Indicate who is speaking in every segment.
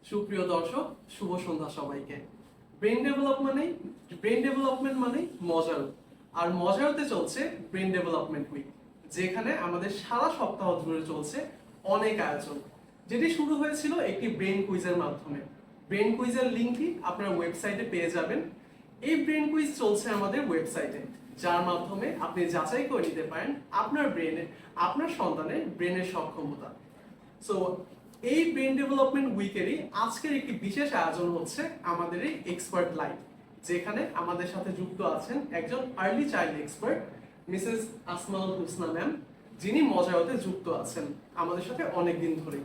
Speaker 1: সুপ্রিয় দর্শক, শুভ সন্ধ্যা সবাইকে। ব্রেন ডেভেলপমেন্ট মানে মজার, আর মজারতে চলছে ব্রেন ডেভেলপমেন্ট উইক, যেখানে আমাদের সারা সপ্তাহ ধরে চলছে অনেক আয়োজন, যেটি শুরু হয়েছিল একটি ব্রেন কুইজের মাধ্যমে। ব্রেন কুইজের লিঙ্কটি আপনারা ওয়েবসাইটে পেয়ে যাবেন। এই ব্রেন কুইজ চলছে আমাদের ওয়েবসাইটে, যার মাধ্যমে আপনি যাচাই করে নিতে পারেন আপনার সন্তানের ব্রেনের সক্ষমতা। সো এই ব্রেন ডেভেলপমেন্ট উইকেরই আজকের একটি বিশেষ আয়োজন হচ্ছে আমাদের এই এক্সপার্ট লাইভ, যেখানে আমাদের সাথে যুক্ত আছেন একজন early child expert Mrs Asmaul Husna ma'am, যিনি মজারতে যুক্ত আছেন আমাদের সাথে অনেক দিন ধরে।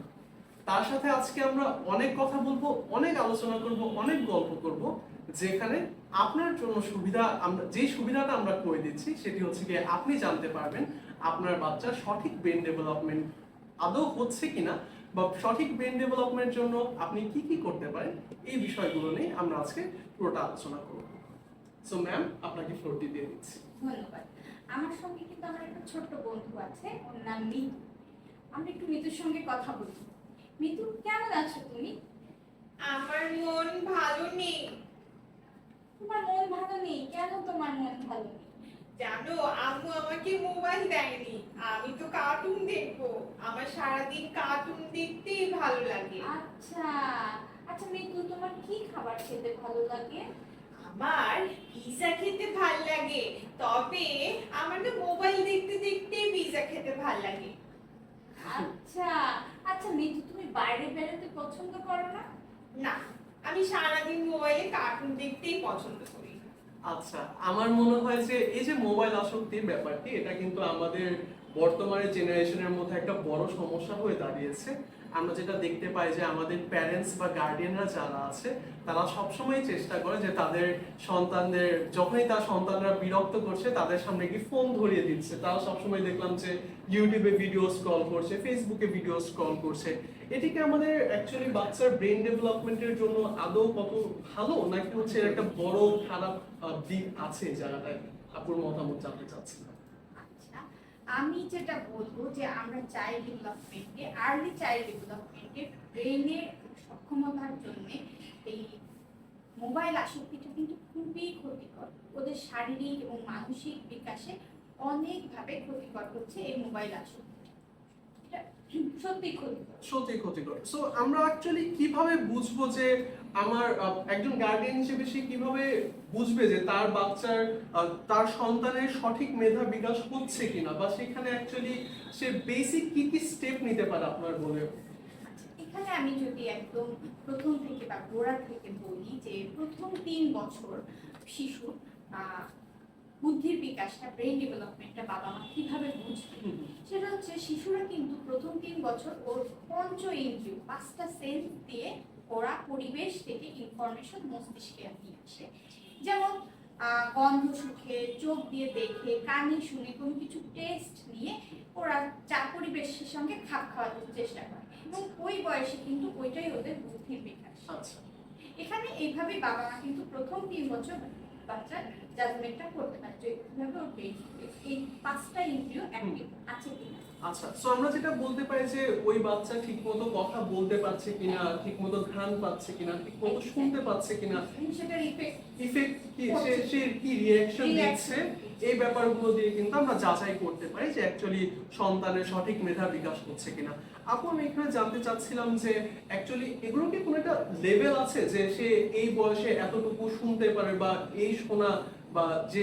Speaker 1: তার সাথে আজকে আমরা অনেক কথা বলবো, অনেক আলোচনা করব, অনেক গল্প করব, যেখানে আপনার জন্য যে সুবিধাটা আমরা করে দিচ্ছি সেটি হচ্ছে গিয়ে আপনি জানতে পারবেন আপনার বাচ্চার সঠিক ব্রেন ডেভেলপমেন্ট আদৌ হচ্ছে কিনা, বা সঠিক ব্রেন ডেভেলপমেন্টের জন্য আপনি কি কি করতে পারেন, এই বিষয়গুলো নিয়ে আমরা আজকে পুরোটা আলোচনা করব। সো ম্যাম, আপনাকে ফ্লোরটি দিয়ে দিচ্ছি।
Speaker 2: ধন্যবাদ। আমার সঙ্গে কিন্তু আমার একটা ছোট্ট বন্ধু আছে, ওর নাম মিতু। আমরা একটু মিতুর সঙ্গে কথা বলি। মিতু, কেমন আছো তুমি?
Speaker 3: আমার মন ভালো নেই।
Speaker 2: তোমার মন ভালো নেই কেন? তোমার মন ভালো নেই?
Speaker 3: জানো, আম্মু আমাকে মোবাইল দেয়নি। আমি তো কার্টুন দেখবো। আমার সারাদিন কার্টুন দেখতেই ভালো লাগে।
Speaker 2: আচ্ছা আচ্ছা মিতু, তোমার কি খাবার খেতে ভালো লাগে?
Speaker 3: আমার পিৎজা খেতে ভাল লাগে, তবে আমার না মোবাইল দেখতে দেখতে পিৎজা খেতে ভাল লাগে।
Speaker 2: আচ্ছা আচ্ছা মিতু, তুমি বাইরে বেরোতে পছন্দ করো না?
Speaker 3: না, আমি সারাদিন মোবাইলে কার্টুন দেখতেই পছন্দ করি।
Speaker 1: আচ্ছা, আমার মনে হয় যে এই যে মোবাইল আসক্তির ব্যাপারটি, এটা কিন্তু আমাদের বর্তমানে জেনারেশনের মধ্যে একটা বড় সমস্যা হয়ে দাঁড়িয়েছে। আমরা যেটা দেখতে পাই যে আমাদের প্যারেন্টস বা গার্ডিয়ানরা যারা আছে, তারা সবসময় চেষ্টা করে যে তাদের সন্তানদের, যখনই তার সন্তানরা বিরক্ত করছে তাদের সামনে কি ফোন ধরিয়ে দিচ্ছে। তারা সবসময় দেখলাম যে ইউটিউবে ভিডিও স্ক্রল করছে, ফেসবুকে ভিডিও স্ক্রল করছে। এটিকে আমাদের অ্যাকচুয়ালি বাচ্চার ব্রেন ডেভেলপমেন্টের জন্য আদৌ কত ভালো, নাকি হচ্ছে এর একটা বড় খারাপ দিক আছে, জায়গাটায় আপুর মতামত জানতে চাচ্ছিলাম।
Speaker 2: আচ্ছা, আমি যেটা বলবো যে আমরা চাইল্ড ডেভেলপমেন্টে, আর্লি চাইল্ড ডেভেলপমেন্টে ব্রেনের সক্ষমতার জন্য এই মোবাইল আসক্তিটা কিন্তু খুবই ক্ষতিকর। ওদের শারীরিক এবং মানসিক বিকাশে অনেকভাবে ক্ষতিকর হচ্ছে এই মোবাইল আসক্তি। এটা সত্যি ক্ষতিকর,
Speaker 1: সত্যি ক্ষতিকর। সো আমরা অ্যাকচুয়ালি কিভাবে বুঝবো যে আমার একজন গার্ডিয়ান হিসেবে সে কিভাবে বুঝবে যে তার বাচ্চার তার সন্তানের সঠিক মেধা বিকাশ হচ্ছে কিনা, বা সেখানে অ্যাকচুয়ালি সে বেসিক কি কি স্টেপ নিতে পারে আপনার বলে?
Speaker 2: এখানে আমি যদি একদম প্রথম থেকে বা গোড়া থেকে বলি যে প্রথম 3 বছর শিশুর বুদ্ধির বিকাশটা, ব্রেন ডেভেলপমেন্টটা বাবা মা কিভাবে বুঝবে, সেটা হচ্ছে শিশুরা কিন্তু প্রথম 3 বছর ওর পঞ্চ ইন্দ্রিয়, 5টা সেন্স দিয়ে ওরা পরিবেশ থেকে ইনফরমেশন মস্তিষ্কে নিয়ে আসে। যেমন গন্ধ সুখে, চোখ দিয়ে দেখে, কানে শুনে, কোনো কিছু টেস্ট নিয়ে ওরা পরিবেশের সঙ্গে খাপ খাওয়াতে চেষ্টা করে, এবং ওই বয়সে কিন্তু ওইটাই ওদের বুদ্ধির বিকাশ।
Speaker 1: আচ্ছা,
Speaker 2: এখানে এইভাবে বাবা মা কিন্তু প্রথম 3 বছর বাচ্চার জাজমেন্টটা করতে পারে যে কিভাবে ওর এই 5টা ইন্দ্রিয় অ্যাক্টিভ আছে কিনা।
Speaker 1: আচ্ছা। সো আমরা যেটা বলতে পারি যে ওই বাচ্চা ঠিকমতো কথা বলতে পারছে কিনা, ঠিকমতো ঘ্রাণ পাচ্ছে কিনা, ঠিকমতো শুনতে পাচ্ছে কিনা,
Speaker 2: সেটার
Speaker 1: ইফেক্ট কি, সে কি রিঅ্যাকশন দিচ্ছে, এই ব্যাপারগুলো দিয়ে কিন্তু আমরা যাচাই করতে পারি যে অ্যাকচুয়ালি সন্তানের সঠিক মেধা বিকাশ হচ্ছে কিনা। আপু, আমি এখানে জানতে চাচ্ছিলাম যে অ্যাকচুয়ালি এগুলো কি কোনো একটা লেভেল আছে যে সে এই বয়সে এতটুকু শুনতে পারে, বা এই শোনা, বা যে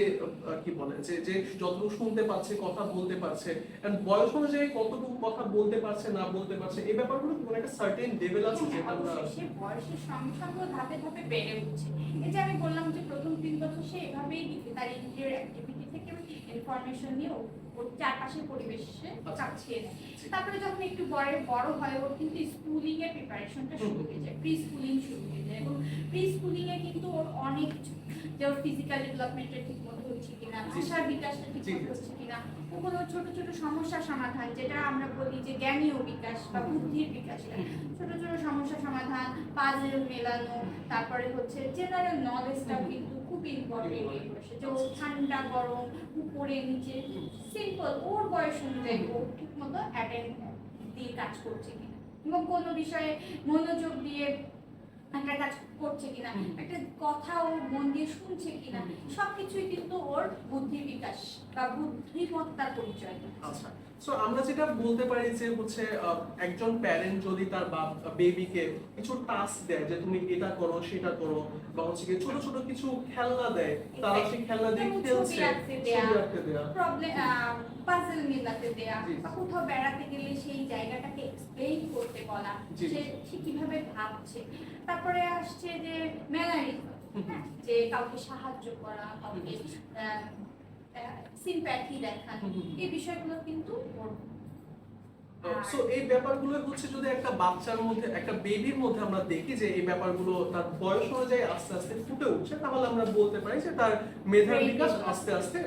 Speaker 1: কি বলে যে যে যতটুকু শুনতে পাচ্ছে, কথা বলতে পারছে, এন্ড বয়স অনুযায়ী কতটুকু কথা বলতে পারছে না বলতে পারছে, এই ব্যাপারগুলো কি কোনো একটা সার্টেন লেভেল আছে যেটা আমরা?
Speaker 2: সে বয়সের সঙ্গে সঙ্গে ধাপে ধাপে বেড়ে উঠছে। এই যে আমি বললাম যে প্রথম 3 বছর সে এভাবেই তার ইন্দ্রিয়ের অ্যাক্টিভিটি থেকে ইনফরমেশন নিয়ে ওর চারপাশের পরিবেশে চাপিয়ে দেয়। তারপরে যখন একটু বড় হয়, ওর কিন্তু স্কুলিং এর প্রিপারেশনটা শুরু হয়ে যায়, প্রি স্কুলিং শুরু হয়ে যায়, এবং প্রি স্কুলিং এ কিন্তু ওর অনেক কিছু, যে ওর ফিজিক্যাল ডেভেলপমেন্টটা ঠিক মতো হচ্ছে কিনা, ভাষার বিকাশটা ঠিক মতো হচ্ছে কিনা, ওগুলো ছোট ছোট সমস্যা সমাধান, যেটা আমরা বলি যে জ্ঞানীয় বিকাশ বা বুদ্ধির বিকাশটা, ছোট ছোট সমস্যা সমাধান, পাজল মেলানো, তারপরে হচ্ছে জেনারেল নলেজটাও কিন্তু খুব ইম্পর্টেন্ট এই বয়সে, যে ও ঠান্ডা গরম উপরে নিচে সিম্পল ওর বয়স অনুযায়ী ও ঠিক মতো অ্যাটেন্ড দিয়ে কাজ করছে কিনা, এবং কোনো বিষয়ে মনোযোগ দিয়ে একটা কাজ করছে কিনা,
Speaker 1: হুম।
Speaker 2: একটা কথা ও মন দিয়ে শুনছে কিনা, সবকিছুই কিন্তু ওর বুদ্ধি বিকাশ বা বুদ্ধিমত্তার পরিচয়।
Speaker 1: আচ্ছা, সো আমরা যেটা বলতে পারি যে হচ্ছে একজন প্যারেন্ট যদি তার বেবিকে কিছু টাস্ক দেয় যে তুমি এটা করো সেটা করো, বা হচ্ছে কি ছোট ছোট কিছু খেলনা দেয়, তারা সেই খেলনা দিয়ে
Speaker 2: যেমন
Speaker 1: খেলছে,
Speaker 2: ছবি আঁকতে দেয়া,
Speaker 1: ছবি আঁকতে দেয়া,
Speaker 2: প্রবলেম পাজল মিলাতে দেয়া,
Speaker 1: জি।
Speaker 2: বা কোথাও বেড়াতে গেলে সেই জায়গাটাকে এক্সপ্লেইন করতে বলা,
Speaker 1: জি।
Speaker 2: সে কিভাবে ভাবছে। তারপরে আসছে যে ম্যানারিজম, যে কাউকে সাহায্য করা, কাউকে সিম্প্যাথি দেখানো, এই বিষয়গুলো কিন্তু ওর।
Speaker 1: সো এই ব্যাপারগুলো হচ্ছে যদি একটা বাচ্চার মধ্যে, একটা বেবির মধ্যে আমরা দেখি যে এই ব্যাপারগুলো তার বয়স অনুযায়ী আস্তে আস্তে ফুটে উঠছে, তাহলে আমরা বলতে পারি যে তার মেধার বিকাশ আস্তে আস্তে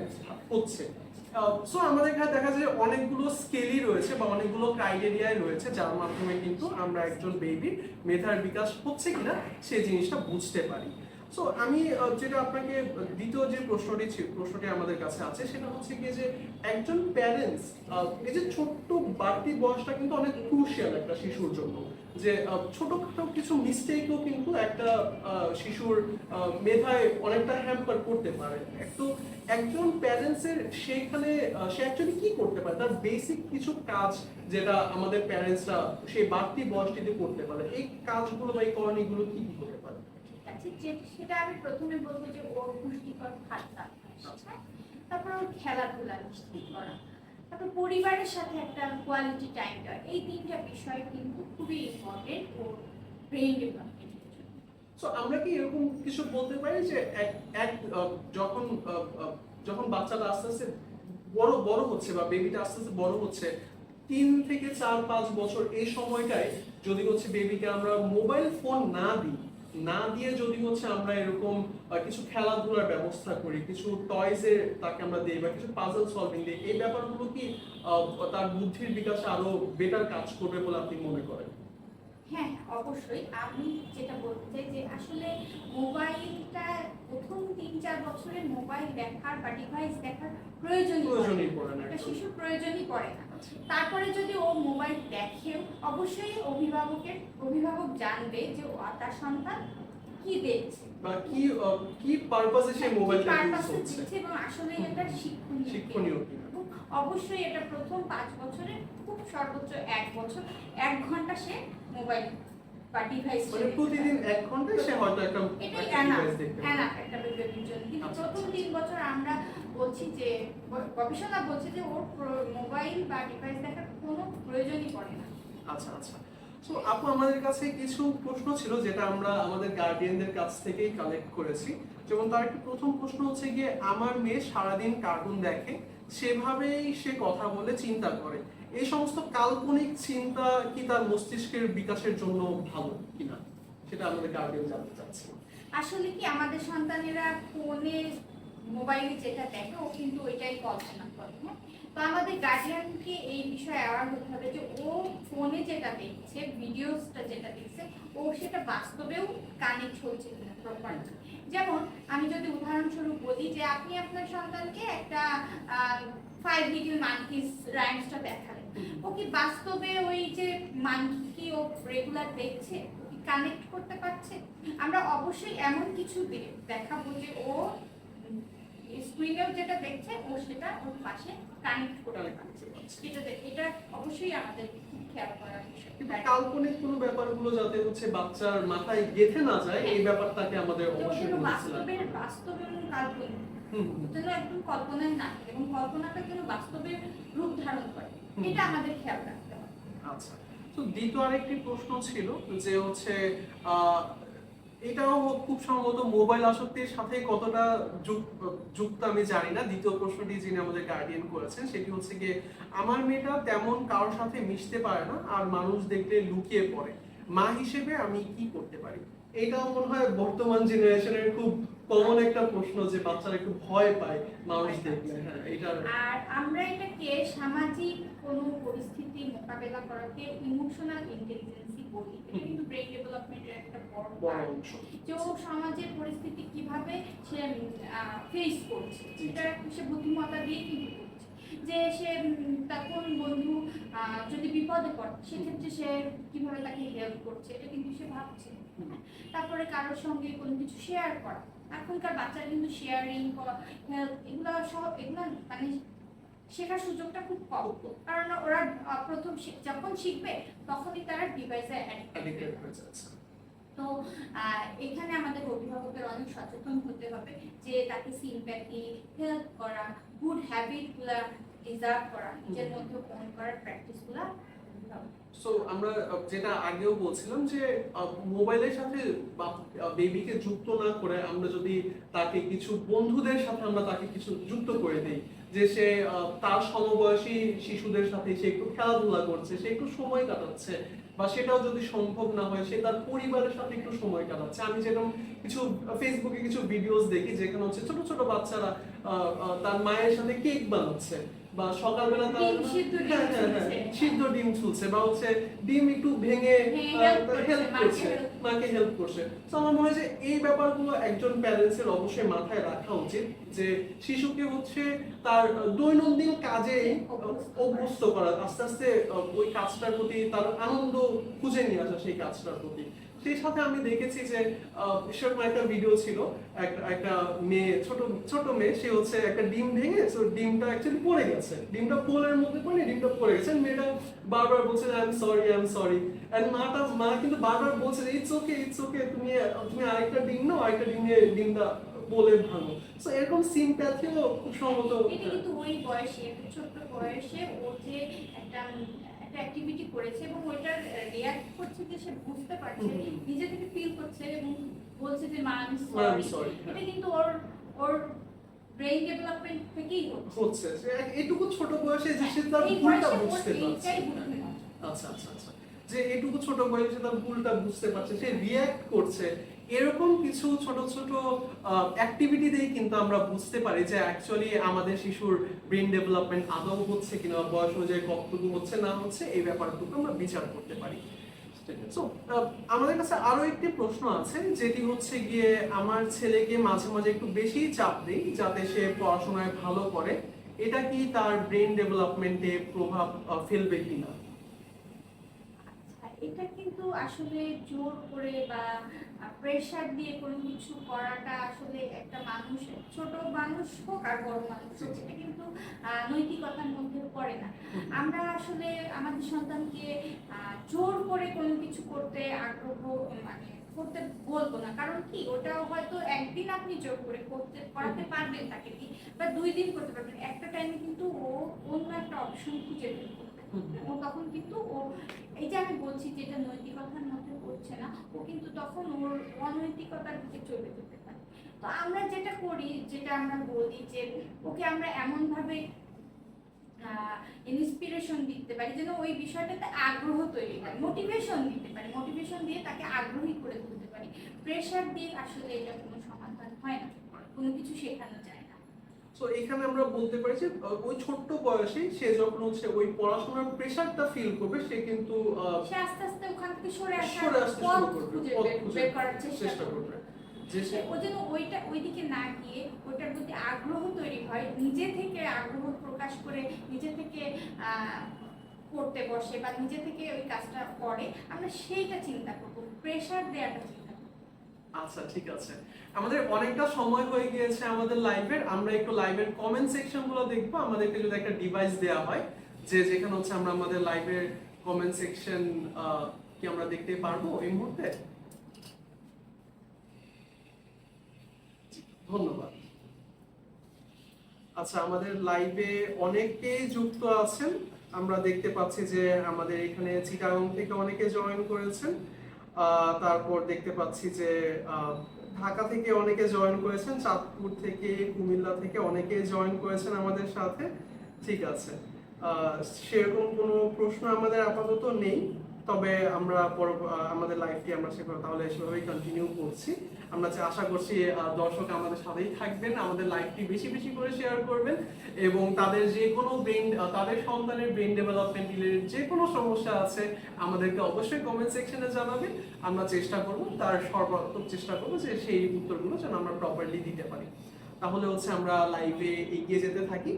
Speaker 1: হচ্ছে। সো আমাদের এখানে দেখা যায় যে অনেকগুলো স্কেলই রয়েছে বা অনেকগুলো ক্রাইটেরিয়াই রয়েছে যার মাধ্যমে কিন্তু আমরা একজন বেবির মেধার বিকাশ হচ্ছে কিনা সেই জিনিসটা বুঝতে পারি। সো আমি যেটা আপনাকে দ্বিতীয় যে প্রশ্নটি আমাদের কাছে আছে সেটা হচ্ছে কি যে একজন প্যারেন্টস, এই যে ছোট্ট বাড়তি বয়সটা কিন্তু অনেক ক্রুশিয়াল একটা শিশুর জন্য, যে ছোটখাটো কিছু মিস্টেকও কিন্তু একটা শিশুর মেধায় অনেকটা হ্যাম্পার করতে পারে। তো একজন প্যারেন্টসের সেইখানে সে অ্যাকচুয়ালি কি করতে পারে, তার বেসিক কিছু কাজ যেটা আমাদের প্যারেন্টসরা সেই বাড়তি বয়সটিতে করতে পারে, এই কাজগুলো বা এই করণীয়গুলো কি কি হতে পারে?
Speaker 2: সেটা আমি প্রথমে বলবো যে ওর পুষ্টিকর খাদ্য, তারপর ওর খেলাধুলা নিশ্চিত করা, তারপর পরিবারের সাথে একটা কোয়ালিটি টাইম দেওয়া, এই তিনটা বিষয় কিন্তু খুবই ইম্পর্টেন্ট ওর ব্রেইন ডেভেলপমেন্টের জন্য।
Speaker 1: সো আমরা কি এরকম কিছু বলতে পারি যে যখন যখন বাচ্চাটা আস্তে আস্তে বড় বড় হচ্ছে বা বেবিটা আস্তে আস্তে বড় হচ্ছে, 3 থেকে 4-5 বছর এই সময়টায় যদি হচ্ছে বেবিকে আমরা মোবাইল ফোন না দিয়ে যদি হচ্ছে আমরা এরকম কিছু খেলাধুলার ব্যবস্থা করি, কিছু টয়জের তাকে আমরা দিই বা কিছু পাজল সলভিং দিই, এই ব্যাপারগুলো কি তার বুদ্ধির বিকাশে আরো বেটার কাজ করবে বলে আপনি মনে করেন?
Speaker 2: হ্যাঁ, অবশ্যই। আমি যেটা বলতে চাই যে আসলে মোবাইলটা প্রথম 3-4 বছরে মোবাইল দেখার বা ডিভাইস দেখার প্রয়োজনই পড়ে না, একটা শিশুর প্রয়োজনই পড়ে না। তারপরে যদি ও মোবাইল দেখেও, অবশ্যই অভিভাবক জানবে যে তার সন্তান কি দেখছে
Speaker 1: বা কি পারপাসে সেই মোবাইলটা ইউজ
Speaker 2: পারপাসে
Speaker 1: হচ্ছে
Speaker 2: এবং আসলে এটা
Speaker 1: শিক্ষণীয় কিনা।
Speaker 2: অবশ্যই এটা প্রথম 5 বছরে খুব সর্বোচ্চ 1 বছর 1 ঘন্টা সে মোবাইল বা ডিভাইস,
Speaker 1: মানে প্রতিদিন 1 ঘন্টা সে হয়তো একটা ডিভাইস দেখতে পারে
Speaker 2: একটা বেবির জন্য। কিন্তু
Speaker 1: আচ্ছা,
Speaker 2: প্রথম 3 বছর আমরা বলছি যে গবেষণা বলছে যে ওর মোবাইল বা ডিভাইস দেখার কোনো প্রয়োজনই পড়ে না।
Speaker 1: আচ্ছা আচ্ছা। সো আপু, আমাদের কাছে কিছু প্রশ্ন ছিল যেটা আমরা আমাদের গার্ডিয়ানদের কাছ থেকেই কালেক্ট করেছি। যেমন তার একটা প্রথম প্রশ্ন হচ্ছে গিয়ে, আমার মেয়ে সারাদিন কার্টুন দেখে, সেভাবেই সে কথা বলে, চিন্তা করে, এই সমস্ত কাল্পনিক চিন্তা কি তার মস্তিষ্কের বিকাশের জন্য ভালো কিনা, সেটা আমাদের গার্ডিয়ান জানতে চাচ্ছে।
Speaker 2: আসলে কি আমাদের সন্তানেরা ফোনে মোবাইলে যেটা দেখে ও কিন্তু ওইটাই কল্পনা করে। তো আমাদের গার্ডিয়ানকে এই বিষয়ে অ্যাওয়ার হতে হবে যে ও ফোনে যেটা দেখছে, ভিডিওসটা যেটা দেখছে, ও সেটা বাস্তবেও কানেক্ট হচ্ছে কিনা প্রপারলি। যেমন আমি যদি উদাহরণস্বরূপ বলি যে আপনি আপনার সন্তানকে একটা 5 লিটল মানকিস রাইমসটা দেখালেন, ও কি বাস্তবে ওই যে মানকি ও রেগুলার দেখছে, কানেক্ট করতে পারছে? আমরা অবশ্যই এমন কিছু দেখাবো যে ও স্ক্রিনেও যেটা দেখছে ও সেটা ওর পাশে কানেক্ট করতে পারছে। এটা অবশ্যই আমাদের খেয়াল করার বিষয়।
Speaker 1: কিন্তু কাল্পনিক কোনো ব্যাপারগুলো যাতে হচ্ছে বাচ্চার মাথায় গেঁথে না যায়, এই ব্যাপারটাকে আমাদের অবশ্যই
Speaker 2: বাস্তবের কাল্পনিক যেন একদম কল্পনায় না, এবং কল্পনাটা যেন বাস্তবের রূপ ধারণ করে, এটা আমাদের খেয়াল রাখতে হবে।
Speaker 1: আচ্ছা। তো দ্বিতীয় আরেকটি প্রশ্ন ছিল যে হচ্ছে এটাও খুব সম্ভবত মোবাইল আসক্তির সাথে কতটা যুক্ত আমি জানি না। দ্বিতীয় প্রশ্নটি যিনি আমাদের গার্ডিয়ান করেছেন সেটি হচ্ছে গিয়ে, আমার মেয়েটা তেমন কারোর সাথে মিশতে পারে না আর মানুষ দেখলে লুকিয়ে পড়ে, মা হিসেবে আমি কি করতে পারি? এটাও মনে হয় বর্তমান জেনারেশনের খুব কমন একটা প্রশ্ন, যে বাচ্চারা একটু ভয় পায় মানুষ দেখলে। হ্যাঁ, এটা।
Speaker 2: আর আমরা এটাকে সামাজিক কোনো পরিস্থিতি মোকাবেলা করাকে ইমোশনাল ইন্টেলিজেন্সি বলি। এটা কিন্তু ব্রেইন ডেভেলপমেন্টের একটা বড় অংশ, যে সমাজের পরিস্থিতি কিভাবে সে ফেস করছে, এটা সে বুদ্ধিমত্তা দিয়ে কিন্তু করছে। যে সে তার কোন বন্ধু যদি বিপদে পড়ে সেক্ষেত্রে সে কিভাবে তাকে হেল্প করছে এটা কিন্তু সে ভাবছে। তারপরে কারোর সঙ্গে কোনো কিছু শেয়ার করা, এখনকার বাচ্চারা কিন্তু শেয়ারিং হেল্প এগুলো সব এগুলো মানে শেখার সুযোগটা খুব কম, কারণ ওরা প্রথম যখন শিখবে তখনই তারা ডিভাইসে
Speaker 1: অ্যাডিক্টেড হয়ে যাচ্ছে।
Speaker 2: তো এখানে আমাদের অভিভাবকের অনেক সচেতন হতে হবে যে তাকে সিম্প্যাথি, হেল্প করা, গুড হ্যাবিটগুলা ডিজার্ভ করা, নিজের মধ্যে ফোন করার প্র্যাকটিসগুলা।
Speaker 1: সো আমরা যেটা আগেও বলছিলাম যে মোবাইলের সাথে বেবিকে যুক্ত না করে আমরা যদি তাকে কিছু বন্ধুদের সাথে আমরা তাকে কিছু যুক্ত করে দেই, যে সে তার সমবয়সী শিশুদের সাথে সে একটু খেলাধুলা করছে, সে একটু সময় কাটাচ্ছে, বা সেটাও যদি সম্ভব না হয় সে তার পরিবারের সাথে একটু সময় কাটাচ্ছে। আমি যেরকম কিছু ফেসবুকে কিছু ভিডিওস দেখি যেখানে হচ্ছে ছোট ছোট বাচ্চারা তার মায়ের সাথে কেক বানাচ্ছে, বা সকালবেলা তার সিদ্ধ ডিম ছুলছে, বা হচ্ছে ডিম একটু ভেঙে হেল্প করছে, মাকে হেল্প করছে। তো আমার মনে হয় যে এই ব্যাপারগুলো একজন প্যারেন্টসের অবশ্যই মাথায় রাখা উচিত, যে শিশুকে হচ্ছে তার দৈনন্দিন কাজে অভ্যস্ত করা, আস্তে আস্তে ওই কাজটার প্রতি তার আনন্দ খুঁজে নিয়ে আসা সেই কাজটার প্রতি। সেই সাথে আমি দেখেছি যে সেরকম একটা ভিডিও ছিল, একটা মেয়ে, ছোট মেয়ে, সে হচ্ছে একটা ডিম ভেঙে, তো ডিমটা অ্যাকচুয়ালি পড়ে গেছে, ডিমটা পোলের মধ্যে পড়ে ডিমটা পড়ে গেছে, মেয়েটা বারবার বলছে আই এম সরি, এন্ড মা কিন্তু বারবার বলছে ইটস ওকে, তুমি আরেকটা ডিম নাও, আরেকটা ডিম নিয়ে ডিমটা বলে ভাঙো। সো এরকম সিম্প্যাথিও খুব সম্ভবত
Speaker 2: এটা কিন্তু ওই বয়সে, ছোট্ট বয়সে ও যে একটা অ্যাক্টিভিটি করেছে এবং ওইটার রিঅ্যাক্ট করছে, যে সে বুঝতে পারছে, নিজে থেকে ফিল করছে এবং বলছে যে মা আমি সরি। এটা কিন্তু ওর ব্রেইন ডেভেলপমেন্ট থেকেই
Speaker 1: হচ্ছে এটুকু ছোট বয়সে যে সে তার ভুলটা বুঝতে পারছে। আচ্ছা, যে এটুকু ছোট বয়সে তার ভুলটা বুঝতে পারছে, সে রিঅ্যাক্ট করছে, এরকম কিছু ছোট ছোট অ্যাক্টিভিটি দিয়ে কিন্তু আমরা বুঝতে পারি যে অ্যাকচুয়ালি আমাদের শিশুর ব্রেন ডেভেলপমেন্ট আদৌ হচ্ছে কিনা, বয়স অনুযায়ী কতটুকু হচ্ছে না হচ্ছে, এই ব্যাপারটুকু আমরা বিচার করতে পারি। সো আমাদের কাছে আরো একটি প্রশ্ন আছে, যেটি হচ্ছে গিয়ে আমার ছেলেকে মাঝে মাঝে একটু বেশি চাপ দেই যাতে সে পড়াশোনায় ভালো করে, এটা কি তার ব্রেন ডেভেলপমেন্টে প্রভাব ফেলবে কিনা?
Speaker 2: এটা কিন্তু আসলে জোর করে বা প্রেশার দিয়ে কোনো কিছু করাটা আসলে একটা মানুষ, ছোট মানুষ হোক আর বড় মানুষ হোক, এটা কিন্তু নৈতিকতার মধ্যে পড়ে না। আমরা আসলে আমাদের সন্তানকে জোর করে কোনো কিছু করতে আগ্রহ মানে করতে বলবো না, কারণ কি ওটা হয়তো একদিন আপনি জোর করে করাতে পারবেন তাকে, বা 2 দিন করতে পারবেন, একটা টাইমে কিন্তু ও অন্য একটা অপশন খুঁজে বের করবে। ও তখন কিন্তু ও এই যে আমি বলছি যে এটা নৈতিকতার মধ্যে পড়ছে না, ও কিন্তু তখন ওর অনৈতিকতার দিকে চলে যেতে পারে। তো আমরা যেটা করি, যেটা আমরা বলি যে ওকে আমরা এমন ভাবে ইন্সপিরেশন দিতে পারি যেন ওই বিষয়টাতে আগ্রহ তৈরি হয়, মোটিভেশন দিতে পারি, মোটিভেশন দিয়ে তাকে আগ্রহী করে তুলতে পারি। প্রেশার দিয়ে আসলে এটা কোনো সমাধান হয় না, কোনো কিছু শেখানো যায় না।
Speaker 1: সো এখানে আমরা বলতে পারি যে ওই ছোট্ট বয়সে সে যখন হচ্ছে ওই পড়াশোনার প্রেশারটা ফিল করবে, সে কিন্তু
Speaker 2: সে আস্তে আস্তে ওখান থেকে সরে
Speaker 1: আসতে
Speaker 2: পথ
Speaker 1: শুরু করবে,
Speaker 2: খুঁজে বের করার চেষ্টা
Speaker 1: করবে,
Speaker 2: যে ও যেন ওইদিকে না গিয়ে ওইটার প্রতি আগ্রহ তৈরি হয়, নিজে থেকে আগ্রহ প্রকাশ করে নিজে থেকে করতে বসে বা নিজে থেকে ওই কাজটা করে, আমরা সেইটা চিন্তা করবো, প্রেশার দেওয়াটা চিন্তা করবো।
Speaker 1: আচ্ছা, ঠিক আছে, আমাদের অনেকটা সময় হয়ে গিয়েছে আমাদের লাইভের, আমরা একটু লাইভের কমেন্ট সেকশন গুলো দেখবো। আমাদেরকে যদি একটা ডিভাইস দেওয়া হয় যেখানে হচ্ছে আমরা আমাদের লাইভের কমেন্ট সেকশন কি আমরা দেখতে পারবো এই মুহূর্তে? ধন্যবাদ। আচ্ছা, আমাদের লাইভে অনেকেই যুক্ত আছেন, আমরা দেখতে পাচ্ছি যে আমাদের এখানে চিটাগং থেকে অনেকে জয়েন করেছেন, তারপর দেখতে পাচ্ছি যে ঢাকা থেকে অনেকে জয়েন করেছেন, চাঁদপুর থেকে, কুমিল্লা থেকে অনেকে জয়েন করেছেন আমাদের সাথে। ঠিক আছে, সেরকম কোনো প্রশ্ন আমাদের আপাতত নেই, তবে আমরা আমাদের লাইভটি আমরা তাহলে সেভাবেই কন্টিনিউ করছি। আমরা আশা করছি দর্শক আমাদের সাথেই থাকবেন, আমাদের লাইভটি বেশি বেশি করে শেয়ার করবেন, এবং তাদের যে কোনো তাদের সন্তানের ব্রেন ডেভেলপমেন্ট রিলেটেড যে কোনো সমস্যা আছে আমাদেরকে অবশ্যই কমেন্ট সেকশনে জানাবেন। আমরা চেষ্টা করব, তার সর্বাত্মক চেষ্টা করব যে সেই উত্তরগুলো যেন আমরা প্রপারলি দিতে পারি। তাহলে হচ্ছে আমরা লাইভে এগিয়ে যেতে থাকি।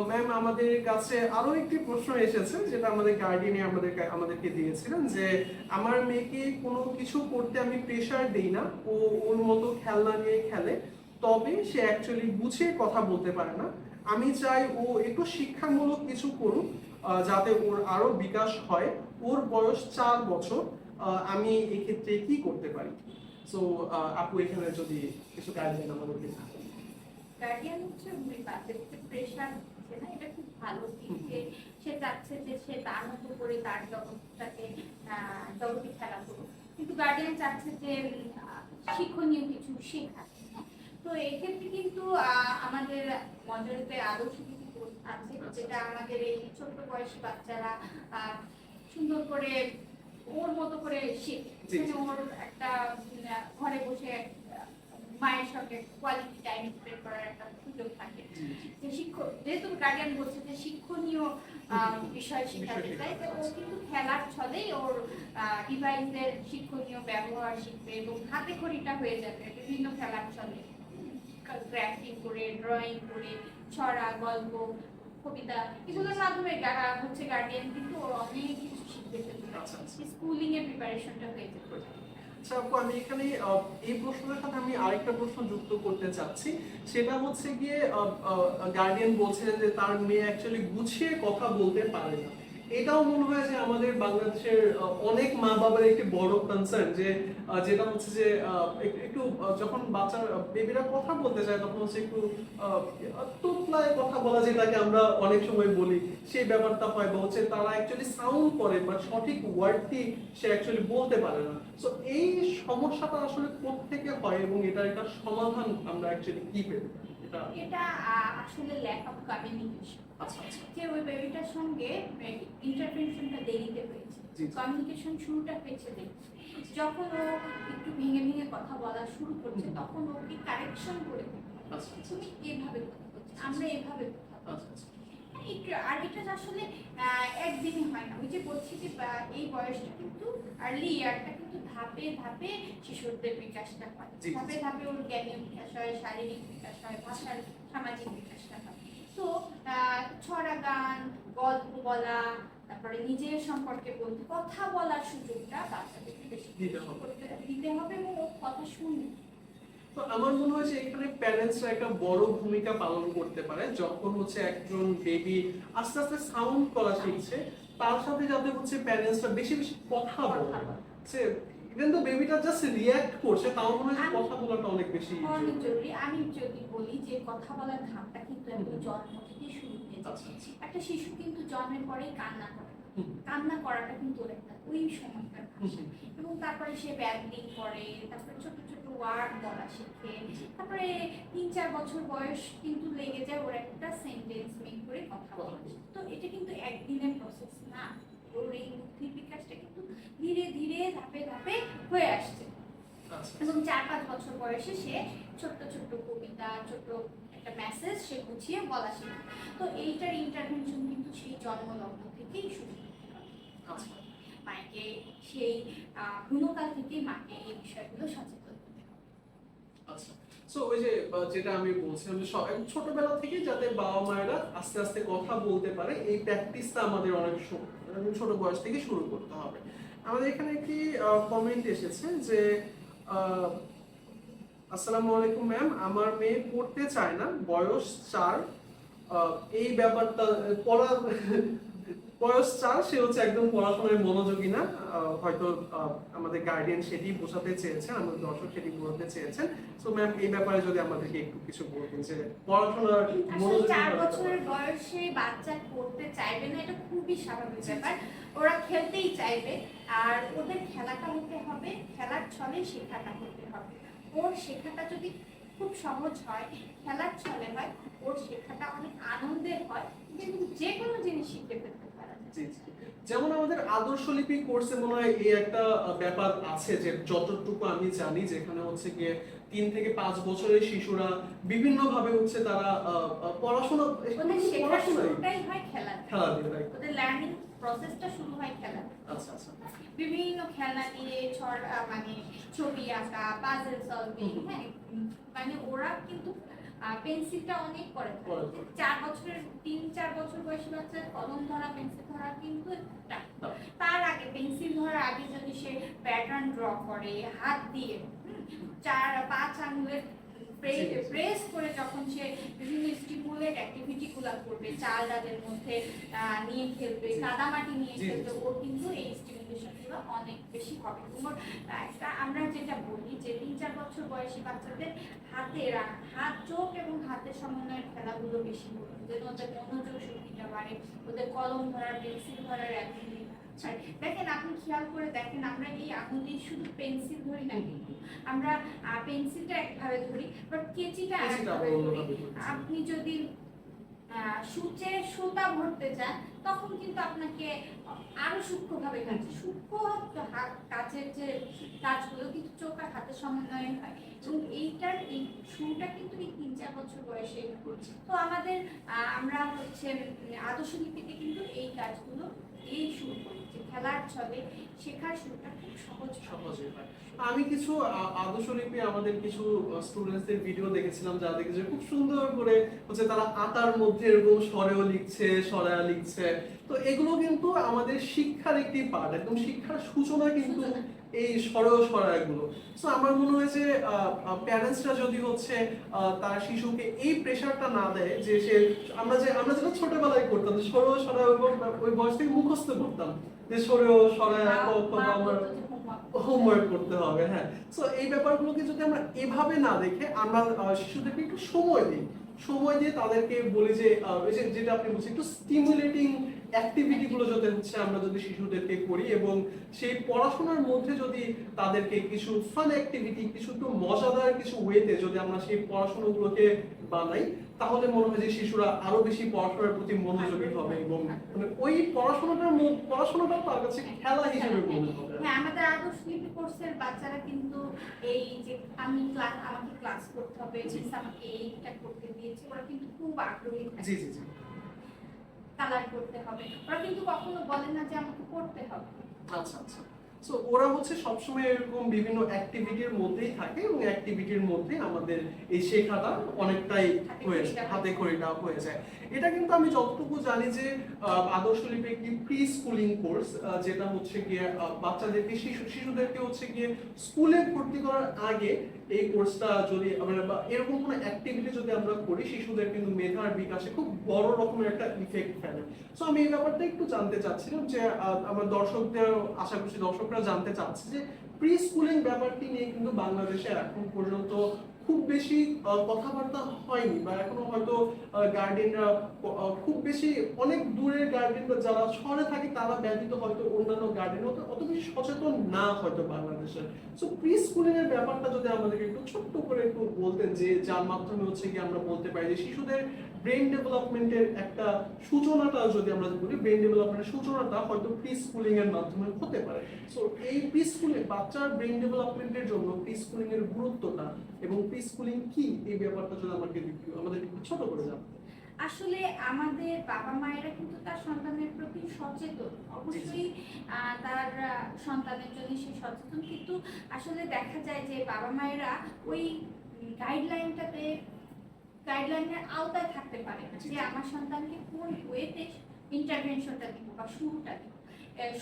Speaker 1: ম্যাম, আমাদের কাছে আরো একটি প্রশ্ন এসেছে, যেটা আমাদের গার্ডিয়ানে আমাদেরকে দিয়েছিলেন, যে আমার মেয়েকে কোনো কিছু করতে আমি প্রেশার দেই না, ও ওর মতো খেলনা নিয়ে খেলে, তবে সে অ্যাকচুয়ালি গুছিয়ে কথা বলতে পারে না। আমি চাই ও একটু শিক্ষামূলক কিছু করুক, যাতে ওর আরো বিকাশ হয়। ওর বয়স 4 বছর, আমি এক্ষেত্রে কি করতে পারি? সো আপু, এখানে যদি কিছু গাইডলাইন আমাদেরকে থাকেন।
Speaker 2: গার্ডিয়ান হচ্ছে বাচ্চাকে প্রেশার দিচ্ছে না, এটা খুব ভালো দিক যে সে চাচ্ছে যে সে তার মতো করে তার জগতে খেলা করুক, কিন্তু গার্ডিয়ান চাচ্ছে যে শিক্ষণীয় কিছু শেখায়। তো এক্ষেত্রে কিন্তু আমাদের মডেলতে আদর্শ কিছু কোর্স আছে, যেটা আমাদের এই ছোট্ট বয়সী বাচ্চারা সুন্দর করে ওর মতো করে শেখে। ওর একটা ঘরে বসে মায়ের সঙ্গে কোয়ালিটি টাইম স্পেন্ড করার একটা সুযোগ থাকে। যে যেহেতু গার্ডিয়ান বলছে যে শিক্ষণীয় বিষয় শেখাতে চাই, তো ও কিন্তু খেলার ছলেই ওর ডিভাইসের শিক্ষণীয় ব্যবহার শিখবে এবং হাতে খড়িটা হয়ে যাবে বিভিন্ন খেলার ছলে, ক্রাফটিং করে, ড্রয়িং করে, ছড়া, গল্প, কবিতা, এগুলোর মাধ্যমে হচ্ছে গার্ডিয়ান কিন্তু ওর অনেক কিছু শিখতে স্কুলিং এর প্রিপারেশনটা হয়ে যাবে।
Speaker 1: আচ্ছা আপু, আমি এখানে এই প্রশ্নের সাথে আমি আরেকটা প্রশ্ন যুক্ত করতে চাচ্ছি। সেটা হচ্ছে গিয়ে, গার্ডিয়ান বলছিলেন যে তার মেয়ে অ্যাকচুয়ালি গুছিয়ে কথা বলতে পারে না। এটাও মনে হয় যে আমাদের বাংলাদেশের অনেক মা বাবার একটি বড় কনসার্ন, যে যেটা হচ্ছে যে একটু যখন বাচ্চার বেবিরা কথা বলতে চায়, তখন হচ্ছে একটু তোতলায় কথা বলা, যেটাকে আমরা অনেক সময় বলি, সেই ব্যাপারটা হয়, বা হচ্ছে তারা অ্যাকচুয়ালি সাউন্ড করে বা সঠিক ওয়ার্ডটি সে অ্যাকচুয়ালি বলতে পারে না। সো এই সমস্যাটা আসলে কোত্থেকে হয় এবং এটার একটা সমাধান আমরা অ্যাকচুয়ালি কি পেতে পারি?
Speaker 2: এটা আসলে ল্যাক অফ কমিউনিকেশন।
Speaker 1: আচ্ছা আচ্ছা,
Speaker 2: যে ওই বেবিটার সঙ্গে ইন্টারভেনশনটা দেরিতে হয়েছে, কমিউনিকেশন শুরুটা হয়েছে দেরি। যখন ও একটু ভেঙে ভেঙে কথা বলা শুরু করছে, তখন ওকে কারেকশন করে দিতে হবে, তুমি এভাবে কথা বলছো, আমরা এভাবে কথা বলছি। একটু আর এটা আসলে একদিনই হয় না। ওই যে বলছি যে এই বয়সটা কিন্তু আর্লি ইয়ারটা কিন্তু ধাপে ধাপে শিশুদের বিকাশটা হয়, ধাপে ধাপে ওর জ্ঞানীয় বিকাশ হয়, শারীরিক বিকাশ হয়, ভাষার সামাজিক বিকাশটা হয়। তো ছড়া গান, গল্প বলা, তারপরে নিজের সম্পর্কে বলতে, কথা বলার সুযোগটা বাচ্চাদেরকে বেশি দিতে হবে এবং ও কথা শুনবে।
Speaker 1: তো আমার মনে হয় যে এখানে প্যারেন্টসরা একটা বড় ভূমিকা পালন করতে পারে। যখন হচ্ছে একজন বেবি আস্তে আস্তে সাউন্ড করা শিখছে, তার সাথে যাতে হচ্ছে প্যারেন্টসরা বেশি বেশি কথা বলে, যে ইভেন তো বেবিটা জাস্ট রিঅ্যাক্ট করছে, তাও মনে হয় কথা বলাটা অনেক বেশি
Speaker 2: জরুরি। আমি যদি বলি যে কথা বলার ধাপটা কিন্তু একদম জন্ম থেকে শুরু হয়ে যায়। একটা শিশু কিন্তু জন্মের পরেই কান্না করে, কান্না করাটা কিন্তু ওর একটা ওই সময়কার ভাষা, এবং তারপরে সে ব্যাবলিং করে, তারপরে ছোট ছোট ওয়ার্ড বলা শেখে, তারপরে 3-4 বছর বয়স কিন্তু লেগে যায় ওর একটা সেন্টেন্স মেক করে কথা বলা। তো এটা কিন্তু একদিনের প্রসেস না, ওর এই বুদ্ধির বিকাশটা কিন্তু ধীরে ধীরে ধাপে ধাপে হয়ে আসছে। এবং 4-5 বছর বয়সে সে ছোট্ট ছোট্ট কবিতা, ছোট্ট একটা মেসেজ সে গুছিয়ে বলা শেখে। তো এইটার ইন্টারভেনশন কিন্তু সেই জন্মলগ্ন থেকেই শুরু করতে হবে। মাকে সেই ভ্রূণকাল থেকেই মাকে এই বিষয়গুলো সচেতন করতে হবে।
Speaker 1: আচ্ছা, সো ওই যে যেটা আমি বলছিলাম, যে ছোটবেলা থেকে যাতে বাবা মায়েরা আস্তে আস্তে কথা বলতে পারে, এই প্র্যাকটিসটা আমাদের অনেক ছোট বয়স থেকে শুরু করতে হবে। আমাদের এখানে একটি কমেন্ট এসেছে যে আসসালামু আলাইকুম ম্যাম, আমার মেয়ে পড়তে চায় না, বয়স 4। এই ব্যাপারটা বয়স 4, সে হচ্ছে একদম পড়াশোনায় মনোযোগী না। হয়তো আমাদের গার্ডিয়ান সেটি বোঝাতে চেয়েছেন, আমাদের দর্শক সেটি বোঝাতে চেয়েছেন। সো ম্যাম, এই ব্যাপারে যদি আমাদেরকে একটু কিছু বলতেন, যে পড়াশোনার
Speaker 2: মনোযোগী 4 বছরের বয়সে বাচ্চা পড়তে চাইবে না, এটা খুবই স্বাভাবিক ব্যাপার। ওরা খেলতেই চাইবে, আর ওদের খেলাটা হতে হবে, খেলার ছলে শেখাটা হতে হবে। ওর শেখাটা যদি খুব সহজ হয়, খেলার ছলে হয়, ওর শেখাটা অনেক আনন্দের হয়, কিন্তু যে কোনো জিনিস শিখতে পেতে পারা যায়।
Speaker 1: যেমন আমাদের আদর্শলিপি কোর্সে মনে হয় এই একটা ব্যাপার আছে, যে যতটুকু আমি জানি, যেখানে হচ্ছে গিয়ে 3 থেকে 5 বছরের শিশুরা বিভিন্ন ভাবে হচ্ছে তারা
Speaker 2: পড়াশোনাটাই হয় খেলা দিয়ে, ওদের লার্নিং প্রসেসটা শুরু হয় খেলা।
Speaker 1: আচ্ছা আচ্ছা,
Speaker 2: বিভিন্ন খেলনা দিয়ে মানে ছবি আঁকা, পাজল সলভিং, হ্যাঁ, মানে ওরা কিন্তু পেন্সিলটা অনেক পরে
Speaker 1: পরে
Speaker 2: থাকে। 3-4 বছর বয়সী বাচ্চার কলম ধরা পেন্সিল ধরা কিন্তু tough। তার আগে পেন্সিল ধরার আগে যদি সে প্যাটার্ন ড্র করে হাত দিয়ে 4-5 আঙুলের প্রেস করে যখন সে বিভিন্ন স্টিমুলেট অ্যাক্টিভিটি গুলো করবে, চাল ডালের মধ্যে নিয়ে খেলবে, কাদামাটি নিয়ে খেলবে, ওর কিন্তু এই স্টিমুলেশন গুলো অনেক বেশি হবে। ওর একটা আমরা যেটা বলি যে 3-4 বছর বয়সী বাচ্চাদের হাত চোখ এবং হাতের সমন্বয়ের খেলাগুলো বেশি করবে, যেন ওদের মনোযোগ শক্তিটা বাড়ে, ওদের কলম ধরার পেন্সিল ধরার অ্যাক্টিভিটি। দেখেন আপনি খেয়াল করে দেখেন, আমরা এই আঙুল দিয়ে শুধু পেন্সিল ধরি না, কিন্তু আমরা পেন্সিলটা একভাবে ধরি, বাট কেচিটা একভাবে ধরি। আপনি যদি সূচে সুতা ভরতে চান তখন কিন্তু আপনাকে আরো সূক্ষ্মভাবে সূক্ষ্ম কাজের যে কাজগুলো কিন্তু চোখ আর হাতের সমন্বয়ে হয়, এবং এই শুরুটা কিন্তু এই 3-4 বছর বয়সে করছে। তো আমাদের আমরা হচ্ছে আদর্শ লিপিতে কিন্তু এই কাজগুলো এই শুরু করি, যে খেলার ছলে শেখার শুরুটা খুব
Speaker 1: সহজে হয়। আমি কিছু আদর্শ লিপি আমাদের কিছু স্টুডেন্টসদের ভিডিও দেখেছিলাম, যা দেখেছে খুব সুন্দর করে হচ্ছে তারা আটার মধ্যে এরকম স্বরেও লিখছে, স্বরা লিখছে। তো এগুলো কিন্তু আমাদের শিক্ষার একটি পার্ট, একদম শিক্ষার সূচনা কিন্তু এই স্বরাগুলো। সো আমার মনে হয় যে প্যারেন্টসরা যদি হচ্ছে তার শিশুকে এই প্রেশারটা না দেয়, যে সে আমরা যেটা ছোটবেলায় করতাম, যে স্বরা ওই বয়স থেকে মুখস্থ করতাম, যে স্বরা আমার হোমওয়ার্ক করতে হবে। হ্যাঁ, সো এই ব্যাপারগুলোকে যদি আমরা এভাবে না দেখে আমরা শিশুদেরকে একটু সময় দিয়ে তাদেরকে বলি যে যেটা আপনি বলছেন একটু স্টিমুলেটিং অ্যাক্টিভিটি গুলো যদি হচ্ছে আমরা যদি শিশুদেরকে করি, এবং সেই পড়াশোনার মধ্যে যদি তাদেরকে কিছু ফান অ্যাক্টিভিটি, কিছু একটু মজাদার কিছু ওয়েতে যদি আমরা সেই পড়াশোনাগুলোকে বানাই, তাহলে মনে হয় যে শিশুরা আরো বেশি পড়াশোনার প্রতি মনোযোগী হবে, এবং মানে ওই পড়াশোনাটা তার কাছে খেলা হিসেবে মনে হবে।
Speaker 2: হ্যাঁ, আমাদের আদর্শ লিপি কোর্সের বাচ্চারা কিন্তু এই যে আমাকে ক্লাস করতে হবে, আমাকে এইটা করতে দিয়েছে, ওরা কিন্তু খুব আগ্রহী থাকে।
Speaker 1: জি,
Speaker 2: কালার করতে হবে, ওরা কিন্তু কখনো বলে না যে আমাকে করতে হবে।
Speaker 1: আচ্ছা। সো ওরা হচ্ছে সবসময় এরকম বিভিন্ন অ্যাক্টিভিটির মধ্যেই থাকে, এবং অ্যাক্টিভিটির মধ্যে আমাদের এই শেখাটা অনেকটাই হয়ে যায়, হাতে খড়িটা হয়ে যায়। এটা কিন্তু আমি যতটুকু জানি যে আদর্শ লিপি একটি প্রি স্কুলিং কোর্স, যেটা হচ্ছে গিয়ে বাচ্চাদেরকে শিশুদেরকে হচ্ছে গিয়ে স্কুলে ভর্তি করার আগে এই কোর্সটা যদি আমরা এরকম কোনো অ্যাক্টিভিটি যদি আমরা করি, শিশুদের কিন্তু মেধার বিকাশে খুব বড় রকমের একটা ইফেক্ট ফেলে। সো আমি এই ব্যাপারটা একটু জানতে চাচ্ছিলাম যে আমার দর্শকদের, আশা করছি দর্শকরা জানতে চাচ্ছে যে প্রি স্কুলিং ব্যাপারটি নিয়ে কিন্তু বাংলাদেশে এখন পর্যন্ত খুব বেশি কথাবার্তা হয়নি, বা এখনো হয়তো গার্ডিয়ানরা খুব বেশি, অনেক দূরের গার্ডিয়ান যারা শহরে থাকে তারা ব্যতীত হয়তো অন্যান্য গার্ডিয়ান অত বেশি সচেতন না হয়তো বাংলাদেশে। সো প্রি স্কুলিং এর ব্যাপারটা যদি আমাদেরকে একটু ছোট্ট করে একটু বলতেন, যে যার মাধ্যমে হচ্ছে কি আমরা বলতে পারি যে শিশুদের ব্রেন ডেভেলপমেন্টের একটা সূচনাটা, যদি আমরা বলি ব্রেন ডেভেলপমেন্টের সূচনাটা হয়তো প্রি স্কুলিং এর মাধ্যমে হতে পারে। সো এই প্রি স্কুলে বাচ্চার ব্রেন ডেভেলপমেন্টের জন্য প্রি স্কুলিং এর গুরুত্বটা এবং প্রি স্কুলিং কি, এই ব্যাপারটা যদি আমাদের একটু ছোট করে জানতে।
Speaker 2: আসলে আমাদের বাবা মায়েরা কিন্তু তার সন্তানের প্রতি সচেতন, অবশ্যই তার সন্তানের জন্য সে সচেতন, কিন্তু আসলে দেখা যায় যে বাবা মায়েরা ওই গাইডলাইনের আওতায় থাকতে পারে না, যে আমার সন্তানকে কোন ওয়েতে ইন্টারভেনশনটা দিব বা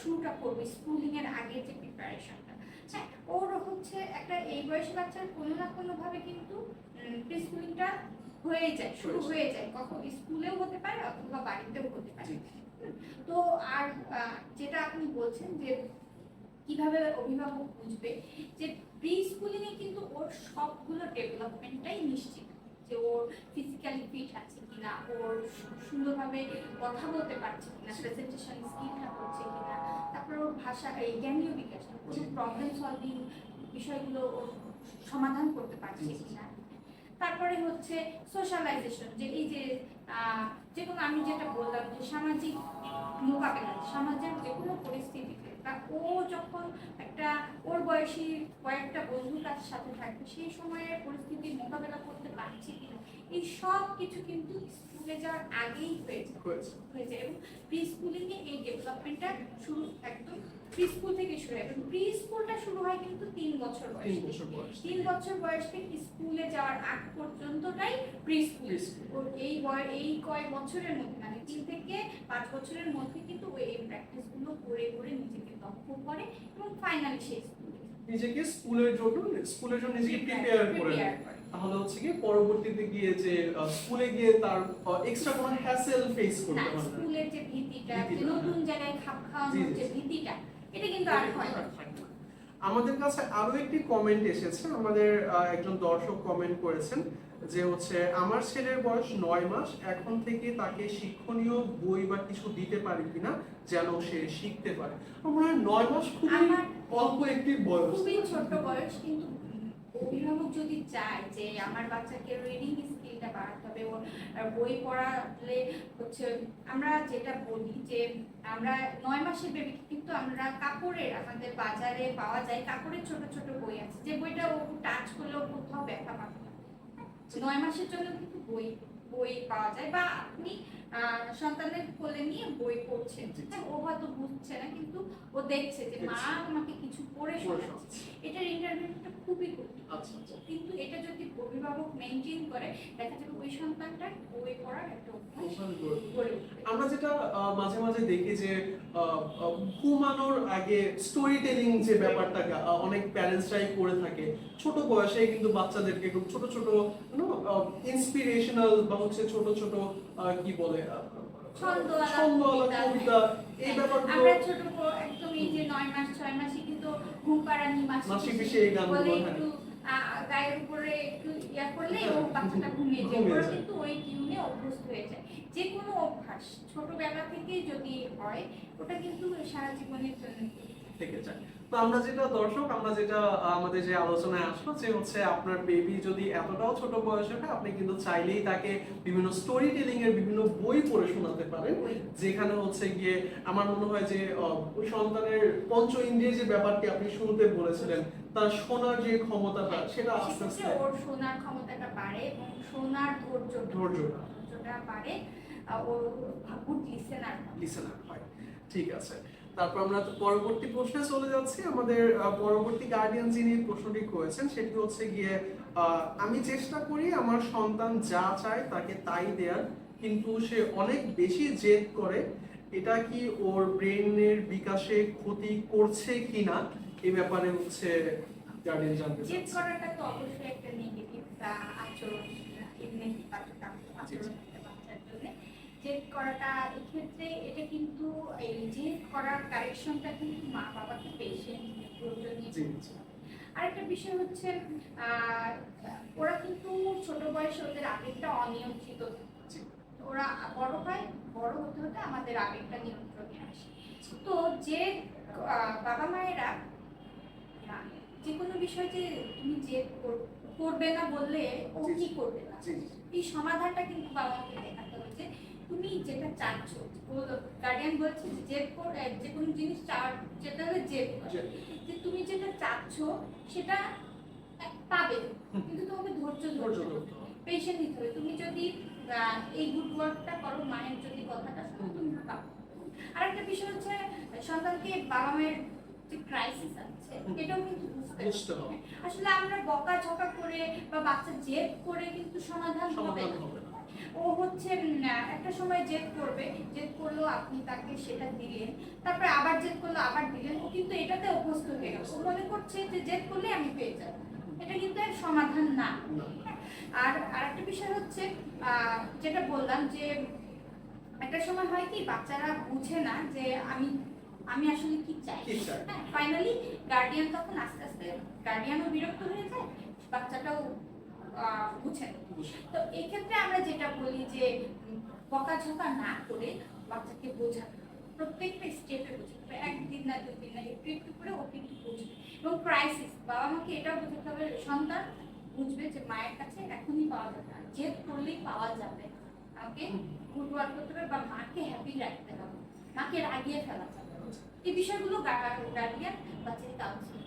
Speaker 2: শুরুটা করবো স্কুলিং এর আগে যে প্রিপারেশনটা। হ্যাঁ, ওর হচ্ছে একটা এই বয়সী বাচ্চার কোনো না কোনো ভাবে কিন্তু প্রি স্কুলিংটা শুরু হয়ে যায়, কখন স্কুলেও হতে পারে অথবা বাড়িতেও হতে পারে। তো আর যেটা আপনি বলছেন যে কিভাবে অভিভাবক বুঝবে, যে প্রি স্কুলিং এ কিন্তু ওর সবগুলো ডেভেলপমেন্টটাই নিশ্চিত, যে ওর ফিজিক্যালি ফিট আছে কিনা, ওর সুন্দরভাবে কথা বলতে পারছে কিনা, প্রেজেন্টেশন স্কিলটা হচ্ছে কিনা, তারপর ওর ভাষা, এই জ্ঞানীয় বিকাশ, কোনো প্রবলেম সলভিং বিষয়গুলো ওর সমাধান করতে পারছে কিনা, তারপরে হচ্ছে সোশ্যালাইজেশন, যে এই যে যেগুলো আমি যেটা বললাম যে সামাজিক মোকাবেলা, সমাজের যে কোনো পরিস্থিতিতে বা ও যখন একটা ওর বয়সী কয়েকটা বন্ধুর কাছে সাথে থাকবে, সেই সময়ের পরিস্থিতি মোকাবেলা করতে পারছে কিনা, এই সব কিছু কিন্তু স্কুলে যাওয়ার আগেই হয়ে যায় এবং প্রি স্কুলিং এ এই ডেভেলপমেন্টটা শুরু একদম প্রি স্কুল থেকে শুরু হয় এবং প্রি স্কুলটা শুরু হয় কিন্তু 3 বছর বয়স 3 বছর বয়স থেকে স্কুলে যাওয়ার আগ পর্যন্তটাই প্রি স্কুল এই কয় বছরের মধ্যে মানে 3 থেকে 5 বছরের মধ্যে কিন্তু ওই প্র্যাকটিস গুলো করে করে নিজেকে দক্ষ করে এবং ফাইনালি সেই
Speaker 1: নিজেকে স্কুলের জন্য নিজেকে প্রিপেয়ার করে নেয়। তাহলে হচ্ছে কি পরবর্তীতে গিয়ে যে স্কুলে গিয়ে তার এক্সট্রা কোনো হ্যাসেল ফেস করতে
Speaker 2: না,
Speaker 1: হবে না।
Speaker 2: স্কুলের যে ভীতিটা যে নতুন জায়গায় খাপ খাওয়ানোর যে ভীতিটা এটা কিন্তু আর হয় না।
Speaker 1: আমাদের কাছে আরো একটি কমেন্ট এসেছে, আমাদের একজন দর্শক কমেন্ট করেছেন যে হচ্ছে আমার ছেলের বয়স 9 মাস, এখন থেকে তাকে শিক্ষণীয় বই বা কিছু দিতে পারি কিনা যেন সে শিখতে পারে। আমার 9 মাস খুবই অল্প একটি বয়স,
Speaker 2: খুবই ছোট বয়স, কিন্তু অভিভাবক যদি চায় যে আমার বাচ্চাকে রিডিং স্কিলটা বাড়াতে হবে, ওর বই পড়ালে হচ্ছে আমরা যেটা বলি যে আমরা 9 মাসের বেবিকে কিন্তু আমরা কাপড়ের আমাদের বাজারে পাওয়া যায় কাপড়ের ছোট ছোট বই আছে যে বইটা ও টাচ করলেও কোথাও ব্যথা পাবে না। 9 মাসের জন্য কিন্তু বই পাওয়া যায় বা আপনি সন্তানের কোলে নিয়ে বই পড়ছেন, ও হয়তো বুঝছে না কিন্তু ও দেখছে যে মা আমাকে কিছু পড়ে শোনাচ্ছে, এটার ইন্টারভিউটা খুবই গুরুত্বপূর্ণ। কিন্তু এটা যদি অভিভাবক মেইনটেইন করে দেখা যাবে ওই সন্তানটা বই পড়ার একটা অভ্যাস গড়ে উঠবে।
Speaker 1: আমরা যেটা মাঝে মাঝে দেখি যে ঘুমানোর আগে স্টোরি টেলিং যে ব্যাপারটা অনেক প্যারেন্টসরাই করে থাকে, ছোট বয়সে কিন্তু বাচ্চাদেরকে খুব ছোট ছোট ইন্সপিরেশনাল বা হচ্ছে ছোট ছোট কি বলে ছন্দওয়ালা কবিতা, এই ব্যাপারগুলো
Speaker 2: আমরা ছোট একদম এই যে 9 মাস 6 মাসে কিন্তু ঘুম পাড়ানি মাসি পিসি
Speaker 1: এই গানগুলো
Speaker 2: বলে একটু গায়ের উপরে একটু ইয়া করলে ও বাচ্চাটা ঘুমিয়ে যায়, ওরা কিন্তু ওই টিউনে অভ্যস্ত হয়ে যায়। যে কোনো অভ্যাস ছোটবেলা থেকে যদি হয় ওটা কিন্তু সারা জীবনের জন্য
Speaker 1: থেকে যায়। তো আমরা যেটা দর্শক আমরা যেটা আমাদের যে আলোচনায় আসলো যে হচ্ছে আপনার বেবি যদি এতটাও ছোট বয়সে হয়, আপনি কিন্তু চাইলেই তাকে বিভিন্ন স্টোরি টেলিং এর বিভিন্ন বই পড়ে শোনাতে পারেন, যেখানে হচ্ছে গিয়ে আমার মনে হয় যে ওই সন্তানের পঞ্চ ইন্দ্রিয়ের যে ব্যাপারটি আপনি শুরুতে বলেছিলেন, তার শোনার যে ক্ষমতাটা সেটা আস্তে আস্তে
Speaker 2: ওর শোনার ক্ষমতাটা বাড়ে এবং শোনার ধৈর্যটা বাড়ে, ওর গুড লিসেনার
Speaker 1: হয়। ঠিক আছে, তারপর আমরা পরবর্তী প্রশ্নে চলে যাচ্ছি। আমাদের পরবর্তী গার্ডিয়ান যিনি প্রশ্নটি করেছেন সেটি হচ্ছে গিয়ে আমি চেষ্টা করি আমার সন্তান যা চায় তাকে তাই দেওয়ার, কিন্তু সে অনেক বেশি জেদ করে, এটা কি ওর ব্রেনের বিকাশে ক্ষতি করছে কিনা এই ব্যাপারে হচ্ছে গার্ডিয়ান জানতে চাচ্ছেন।
Speaker 2: জেদ করাটা তো অবশ্যই একটা নেগেটিভ আচরণ, নেতিবাচক আচরণ বাচ্চার জন্য। জেদ করাটা এক্ষেত্রে এটা কিন্তু এই জেদ করার কারেকশনটা কিন্তু মা বাবাকে পেশেন্ট আরেকটা বিষয় হচ্ছে ওরা কিন্তু ছোট বয়সে ওদের আবেগটা অনিয়ন্ত্রিত, ওরা বড় হতে হতে আমাদের আবেগটা নিয়ন্ত্রণে আসে। তো যে বাবা মায়েরা যে কোনো বিষয় যে তুমি জেদ করবে না বললে ও কি করবে না, এই সমাধানটা কিন্তু বাবা মাকে দেখাতে হবে যে তুমি যেটা চাচ্ছ, গার্ডিয়ান বলছে যে কোনো জিনিস যেটা হলে জেদ যে তুমি যেটা চাচ্ছ সেটা পাবে, কিন্তু তোমাকে ধৈর্য পেশেন্ট নিতে হবে। তুমি যদি এই গুড ওয়ার্কটা করো, মায়ের যদি কথাটা শোনো তুমি পাবে। আরেকটা বিষয় হচ্ছে সন্তানকে বাবা মায়ের যে ক্রাইসিস আছে এটাও কিন্তু বুঝতে হবে। আসলে আমরা বকাঝকা করে বা বাচ্চা জেদ করে কিন্তু সমাধান হবে না। ও হচ্ছে একটা সময় জেদ করলো আপনি তাকে সেটা দিলেন, তারপরে আবার জেদ করলো আবার দিলেন, ও কিন্তু এটাতে অভ্যস্ত হয়ে গেল, ও মনে করছে যে জেদ করলে আমি পেয়ে যাবো, এটা কিন্তু এর সমাধান না। আর আরেকটা বিষয় হচ্ছে যেটা বললাম যে একটা সময় হয় কি বাচ্চারা বুঝে না যে আমি আসলে কি চাই, হ্যাঁ ফাইনালি গার্ডিয়ান তখন আস্তে আস্তে গার্ডিয়ানও বিরক্ত হয়ে যায়, বাচ্চাটাও বুঝে। তো এই ক্ষেত্রে আমরা যেটা বলি যে বকাঝকা না করে বাচ্চাকে বোঝাতে হবে, প্রত্যেকটা স্টেপে বোঝাতে হবে, একদিন না দুদিন না একটু একটু করে ও কিন্তু বুঝবে। এবং ক্রাইসিস বাবা মাকে এটাও বোঝাতে হবে, সন্তান বুঝবে যে মায়ের কাছে এখনই পাওয়া যাবে না, জেদ করলেই পাওয়া যাবে, আমাকে গুড ওয়ার্ক করতে হবে বা মাকে হ্যাপি রাখতে হবে, মাকে রাগিয়ে ফেলা যাবে। এই বিষয়গুলো গার্ডিয়ান বাচ্চাকে কাউন্সিলিং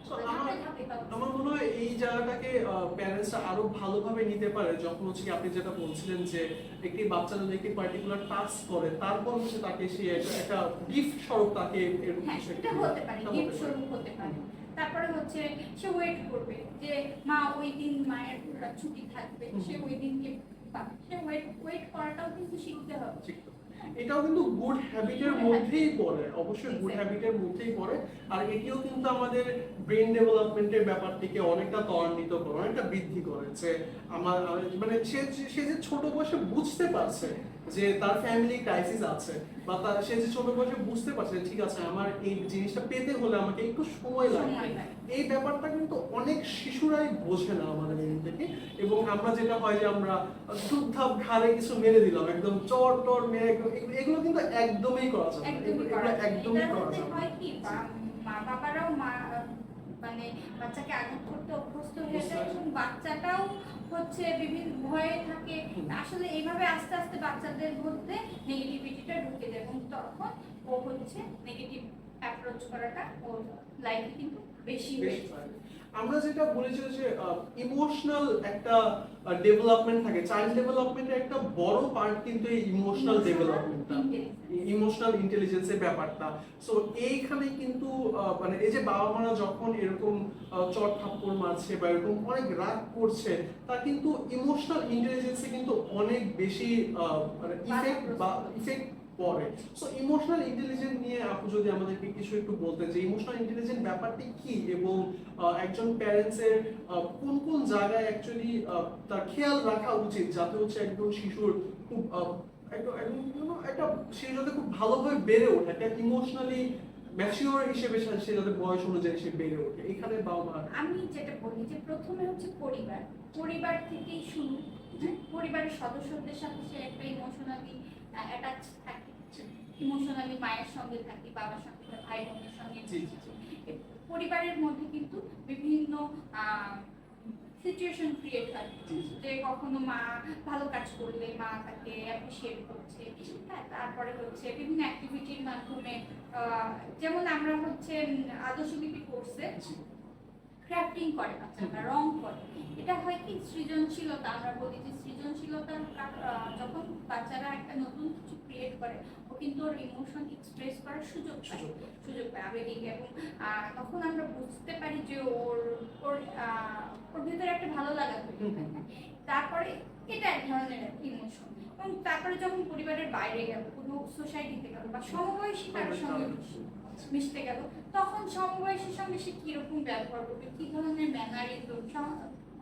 Speaker 1: আমার মনে হয় এই জায়গাটাকে প্যারেন্টসরা আরো ভালোভাবে নিতে পারে যখন হচ্ছে কি আপনি যেটা বলছিলেন যে একটি বাচ্চা যদি একটি পার্টিকুলার টাস্ক করে তারপর হচ্ছে তাকে সে একটা গিফট স্বরূপ তাকে এরকম
Speaker 2: হ্যাঁ
Speaker 1: কিছু
Speaker 2: এটা
Speaker 1: একটা
Speaker 2: হতে পারে,
Speaker 1: এটা
Speaker 2: গিফট
Speaker 1: হতে পারে।
Speaker 2: স্বরূপ হতে পারে। তারপরে হচ্ছে সে ওয়েট করবে যে মা ওই দিন মায়ের ছুটি থাকবে, সে ওই দিনকে পাবে, সে ওয়েট করাটাও কিন্তু শিখতে হবে।
Speaker 1: ঠিক তো। এটাও কিন্তু গুড হ্যাবিটের মধ্যেই পড়ে, অবশ্যই গুড হ্যাবিটের মধ্যেই পড়ে। আর এটিও কিন্তু আমাদের ব্রেন ডেভেলপমেন্টের ব্যাপারটিকে অনেকটা ত্বরান্বিত করে, অনেকটা বৃদ্ধি করে। যে আমার মানে সে যে ছোট বয়সে বুঝতে পারছে যে তার ফ্যামিলি ক্রাইসিস আছে, বা সে যে ছোট বয়সে বুঝতে পারছে ঠিক আছে আমার এই জিনিসটা পেতে হলে আমাকে একটু সময় লাগবে, এই ব্যাপারটা কিন্তু অনেক শিশুরাই বোঝে না আমাদের এই থেকে। এবং আমরা যেটা হয় যে আমরা ধূপধাপ ঘাড়ে কিছু মেরে দিলাম, একদম চর টর মেরে, এগুলো কিন্তু একদমই করা যাবে না,
Speaker 2: একদমই
Speaker 1: এগুলো
Speaker 2: করা
Speaker 1: একদমই
Speaker 2: এটার
Speaker 1: করা
Speaker 2: মধ্যে
Speaker 1: যাবে না।
Speaker 2: হয় কি মা বাবারাও মানে বাচ্চাকে আঘাত করতে অভ্যস্ত হয়ে যায় এবং বাচ্চাটাও হচ্ছে বিভিন্ন ভয়ে থাকে। আসলে এইভাবে আস্তে আস্তে বাচ্চাদের মধ্যে নেগেটিভিটিটা ঢুকে যায় এবং তখন ও হচ্ছে নেগেটিভ অ্যাপ্রোচ করাটা ওর লাইফে কিন্তু বেশি হয়ে যায়।
Speaker 1: আমরা যেটা বলেছি যে ইমোশনাল একটা ডেভেলপমেন্ট থাকে, চাইল্ড ডেভেলপমেন্টের একটা বড় পার্ট কিন্তু এই ইমোশনাল ডেভেলপমেন্টটা, ইমোশনাল ইন্টেলিজেন্সের ব্যাপারটা। সো এইখানে কিন্তু মানে এই যে বাবা মারা যখন এরকম চট থাপ্পড় মারছে বা এরকম অনেক রাগ করছে, তা কিন্তু ইমোশনাল ইন্টেলিজেন্সে কিন্তু অনেক বেশি মানে ইফেক্ট পড়ে। সো ইমোশনাল ইন্টেলিজেন্স নিয়ে আপু যদি আমাদেরকে কিছু একটু বলতেন যে ইমোশনাল ইন্টেলিজেন্স ব্যাপারটি কি, এবং একজন প্যারেন্টসের কোন কোন জায়গায় অ্যাকচুয়ালি তার খেয়াল রাখা উচিত যাতে হচ্ছে একদম শিশুর খুব একটা সে যাতে খুব ভালোভাবে বেড়ে ওঠে, একটা ইমোশনালি ম্যাচিওর হিসেবে সে যাতে বয়স অনুযায়ী সে বেড়ে ওঠে। এখানে বাবা মা,
Speaker 2: আমি যেটা বলি যে প্রথমে হচ্ছে পরিবার থেকেই শুরু। পরিবারের সদস্যদের সাথে সে একটা ইমোশনালি অ্যাটাচ থাকে, ইমোশনালি মায়ের সঙ্গে থাকে, বাবার সঙ্গে, ভাই বোনের সঙ্গে। পরিবারের মধ্যে কিন্তু বিভিন্ন সিচুয়েশন ক্রিয়েট হয় যে কখনো মা ভালো কাজ করলে মা তাকে অ্যাপ্রিশিয়েট করছে, হ্যাঁ, তারপরে হচ্ছে বিভিন্ন অ্যাক্টিভিটির মাধ্যমে যেমন আমরা হচ্ছে আদর্শলিপি কোর্সে ক্রাফটিং করে বাচ্চারা, রং করে। এটা হয় কি সৃজনশীলতা, আমরা বলি যে সৃজনশীলতা যখন বাচ্চারা একটা নতুন কিছু ক্রিয়েট করে ও কিন্তু ওর ইমোশন এক্সপ্রেস করার সুযোগ পায় আবেগিক, এবং তখন আমরা বুঝতে পারি যে ওর ভিতরে একটা ভালো লাগা তৈরি হয়। তারপরে এটা এক ধরনের ইমোশন। এবং তারপরে যখন পরিবারের বাইরে গেল, কোনো সোসাইটিতে গেল বা সমবয়সী কারোর সঙ্গে মিশতে গেল, তখন সমবয়সীর সঙ্গে সে কিরকম ব্যবহার করবে, কি ধরনের ম্যানারিজম,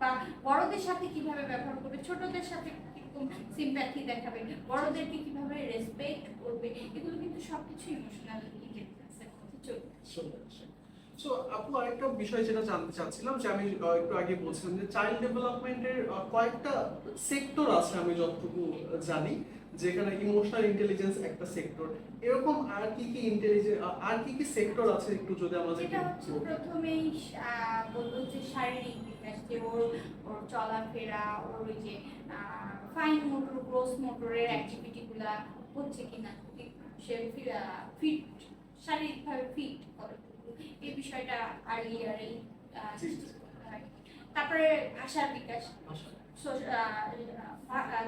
Speaker 2: বা বড়দের সাথে কিভাবে ব্যবহার করবে, ছোটদের সাথে কিরকম সিম্প্যাথি দেখাবে, বড়দেরকে কিভাবে রেসপেক্ট করবে, এগুলো কিন্তু সবকিছু ইমোশনাল ইন্টেলিজেন্সের মধ্যে চলে আসে।
Speaker 1: সো আপু আরেকটা বিষয় যেটা জানতে চাচ্ছিলাম যে আমি একটু আগে বলছিলাম যে চাইল্ড ডেভেলপমেন্টের কয়েকটা সেক্টর আছে আমি যতটুকু জানি, যেখানে ইমোশনাল ইন্টেলিজেন্স একটা সেক্টর, এরকম আর কি কি আর কি কি সেক্টর আছে একটু যদি আমাদের।
Speaker 2: যেটা হচ্ছে প্রথমেই বলবো যে শারীরিক বিকাশ, যে ওর চলাফেরা, ওর ওই যে ফাইন মোটর, গ্রোস মোটরের অ্যাক্টিভিটি গুলা হচ্ছে কিনা, সে ফিট, শারীরিকভাবে ফিট করে, এই বিষয়টা আর্লি ইয়ারে। তারপরে ভাষার বিকাশ,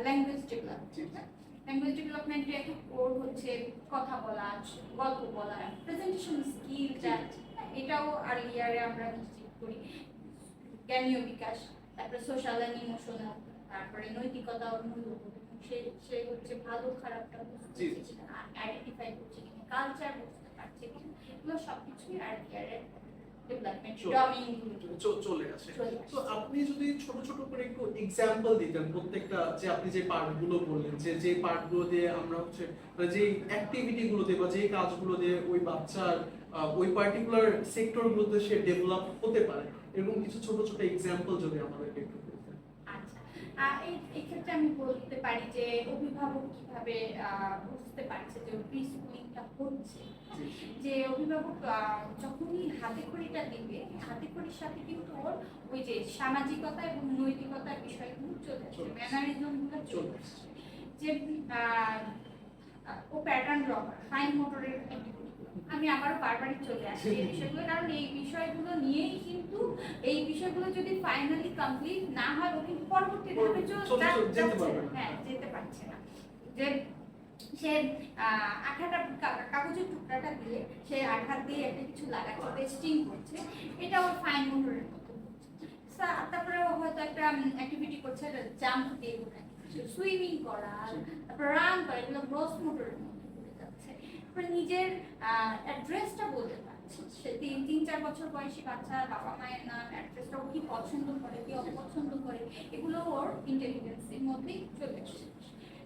Speaker 2: ল্যাঙ্গুয়েজ ডেভেলপমেন্টে ওর হচ্ছে কথা বলা, গল্প বলা, প্রেজেন্টেশন স্কিলটা, এটাও আর্লি ইয়ারে আমরা নিশ্চিত করি। জ্ঞানীয় বিকাশ, তারপরে সোশ্যাল এন্ড ইমোশনাল, তারপরে নৈতিকতা ও মূল্যবোধ, সে হচ্ছে ভালো খারাপটা বুঝতে আইডেন্টিফাই করছে কিনা, কালচার বুঝতে পারছে কিনা, এগুলো সবকিছুই আর্লি ইয়ারে
Speaker 1: চলে আসে। তো আপনি যদি ছোট ছোট করে একটু এক্সাম্পল দিতেন প্রত্যেকটা, যে আপনি যে পার্টগুলো বললেন, যে পার্টগুলো দিয়ে আমরা হচ্ছে যে অ্যাক্টিভিটি গুলো দিয়ে বা যে কাজগুলো দিয়ে ওই বাচ্চার ওই পার্টিকুলার সেক্টরগুলোতে সে ডেভেলপ হতে পারে, এরকম কিছু ছোট ছোট এক্সাম্পল যদি আমাদেরকে একটু বলতেন।
Speaker 2: আচ্ছা, এই ক্ষেত্রে আমি বলতে পারি যে অভিভাবক কিভাবে বুঝতে পারছে যে প্রি স্কুলিংটা হচ্ছে, যে অভিভাবক যখনই হাতে খড়িটা দিবে, হাতে খড়ির সাথে কিন্তু ওর ওই যে সামাজিকতা এবং নৈতিকতার বিষয়গুলো চলে আসছে, ম্যানারিজমগুলো চলে আসছে। যে ও প্যাটার্ন ড্র করে, ফাইন মোটরের অ্যাক্টিভিটিগুলো আমি আবারও বারবারই চলে আসি এই বিষয়গুলো, কারণ এই বিষয়গুলো নিয়েই কিন্তু এই বিষয়গুলো যদি ফাইনালি কমপ্লিট না হয় ও কিন্তু পরবর্তী ধাপে
Speaker 1: যেতে পারবে না।
Speaker 2: হ্যাঁ যেতে পারছে না। যে সে আঠাটা কাগজের টুকরাটা দিয়ে সে আঠা দিয়ে একটা কিছু লাগাচ্ছে, পেস্টিং করছে, এটা ওর ফাইন মোটরের মতো। তারপরে ও হয়তো একটা অ্যাক্টিভিটি করছে, জাম্প দিয়ে সুইমিং করা, তারপর রান করা, এগুলো গ্রোস মোটরের মতো করে যাচ্ছে। তারপরে নিজের অ্যাড্রেসটা বলতে পারছে, সে 3-4 বছর বয়সী বাচ্চা বাবা মায়ের নাম, অ্যাড্রেসটা ও কি পছন্দ করে কি অপছন্দ করে এগুলো ওর ইন্টেলিজেন্সের মধ্যেই চলে আসে।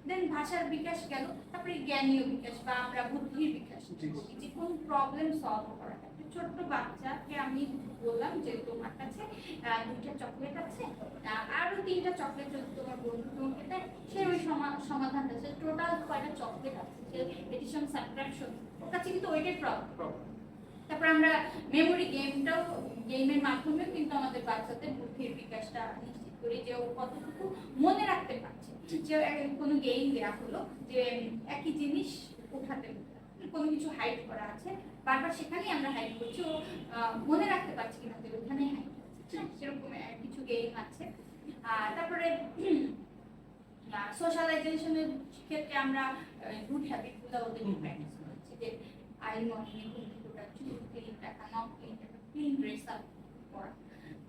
Speaker 2: দেন ভাষার বিকাশ গেল, তারপরে জ্ঞানীয় বিকাশ বা আমরা বুদ্ধির বিকাশ, যে কোন প্রবলেম সলভ করা। একটা ছোট্ট বাচ্চাকে আমি বললাম যে তোমার কাছে 2টা চকলেট আছে, আরো 3টা চকলেট যদি তোমার বন্ধু তোমাকে দেয়, সে ওই সমাধানটা, সে টোটাল কয়টা চকলেট আছে, সে এডিশন সাবট্রাকশন, ওর কাছে কিন্তু ওইটাই প্রবলেম। তারপর আমরা মেমোরি গেমের মাধ্যমে কিন্তু আমাদের বাচ্চাদের বুদ্ধির বিকাশটা নিশ্চিত করি, যে ও কতটুকু মনে রাখতে পারছে। যে কোনো গেম দেওয়া হলো যে একই জিনিস উঠাতে কোনো কিছু হাইড করা আছে, বারবার সেখানেই আমরা হাইড করছি, ও মনে রাখতে পারছি কিনা যে ওখানেই হাইড আছে, সেরকম কিছু গেম আছে। তারপরে সোশ্যালাইজেশনের ক্ষেত্রে আমরা গুড হ্যাবিটগুলো ওদের প্র্যাকটিস করছি, যে আর্লি মর্নিংয়ে ঘুম থেকে ওঠা, চুল ক্লিন রাখা, নখ ক্লিন রাখা, ক্লিন ড্রেস আপ করা।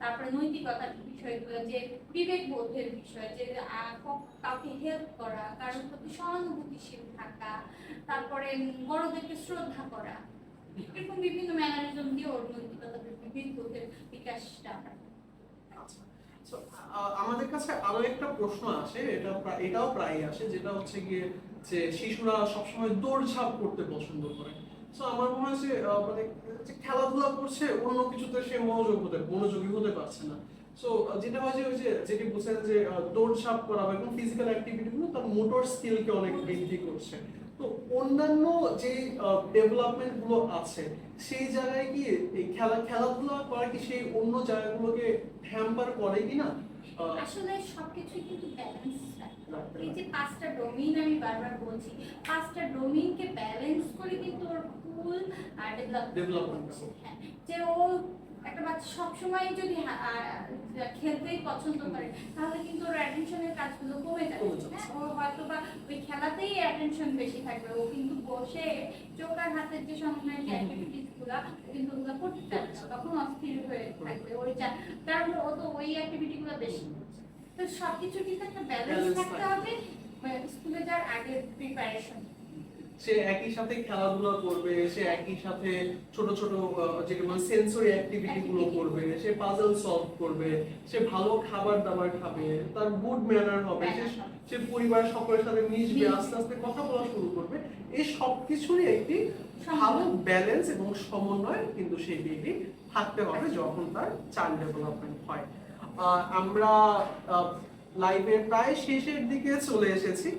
Speaker 2: তারপরে নৈতিকতার বিষয়গুলো, যে বিবেক বোধের বিষয়, যে কাউকে হেল্প করা, কারোর প্রতি সহানুভূতিশীল থাকা, তারপরে বড়দেরকে শ্রদ্ধা করা, এরকম বিভিন্ন ম্যানারিজম দিয়ে ওর নৈতিকতার বিবেক বোধের বিকাশটা আমরা।
Speaker 1: আমাদের কাছে আরো একটা প্রশ্ন আসে, এটাও প্রায় আসে, যেটা হচ্ছে গিয়ে যে শিশুরা সবসময় দৌড়ঝাঁপ করতে পছন্দ করে। সো আমার মনে হয় যে মানে যে খেলাধুলা করছে, অন্য কিছুতে সে মনোযোগী হতে পারছে না। সো যেটা হয় যে ওই যে যেটি বলছেন যে দৌড়ঝাঁপ করা বা কোনো ফিজিক্যাল অ্যাক্টিভিটি গুলো তার মোটর স্কিলকে অনেক বৃদ্ধি করছে। তো অন্যান্য যে ডেভেলপমেন্ট গুলো আছে সেই জায়গায় কি এই খেলাধুলা করা কি সেই অন্য জায়গাগুলোকে হ্যাম্পার করে কিনা?
Speaker 2: আসলে সবকিছুই কিন্তু ব্যালেন্স রাখতে, এই যে 5টা ডোমেইন আমি বারবার বলছি, 5টা ডোমেইনকে ব্যালেন্স করে কিন্তু ওর ফুল ডেভেলপমেন্ট। হ্যাঁ, যে ও একটা বাচ্চা সবসময় যদি খেলতেই পছন্দ করে, তাহলে কিন্তু ওর অ্যাটেনশনের কাজগুলো কমে যাবে। হ্যাঁ, ও হয়তো বা ওই খেলাতেই অ্যাটেনশন বেশি থাকবে, ও কিন্তু বসে চোখ আর হাতের যে সমন্বয়ের যে অ্যাক্টিভিটিস গুলা কিন্তু ওগুলো করতে চাবে না, তখন অস্থির হয়ে থাকবে ওই কারণ ও তো ওই অ্যাক্টিভিটি গুলো বেশি করছে। তো সবকিছু কিন্তু একটা ব্যালেন্স থাকতে হবে স্কুলে যাওয়ার আগের প্রিপারেশন।
Speaker 1: সে একই সাথে খেলাধুলা করবে, সে একই সাথে ছোট ছোট যেগুলো সেন্সরি অ্যাক্টিভিটি গুলো করবে, সে পাজল সলভ করবে, সে ভালো খাবার দাবার খাবে, তার গুড ম্যানার হবে, সে পরিবার সকলের সাথে মিশবে, আস্তে আস্তে কথা বলা শুরু করবে। এই সবকিছুরই একটি ভালো ব্যালেন্স এবং সমন্বয় কিন্তু সেই বেবি থাকতে হবে যখন তার চাইল্ড ডেভেলপমেন্ট হয়। আমরা লাইভের প্রায় শেষের দিকে চলে এসেছি।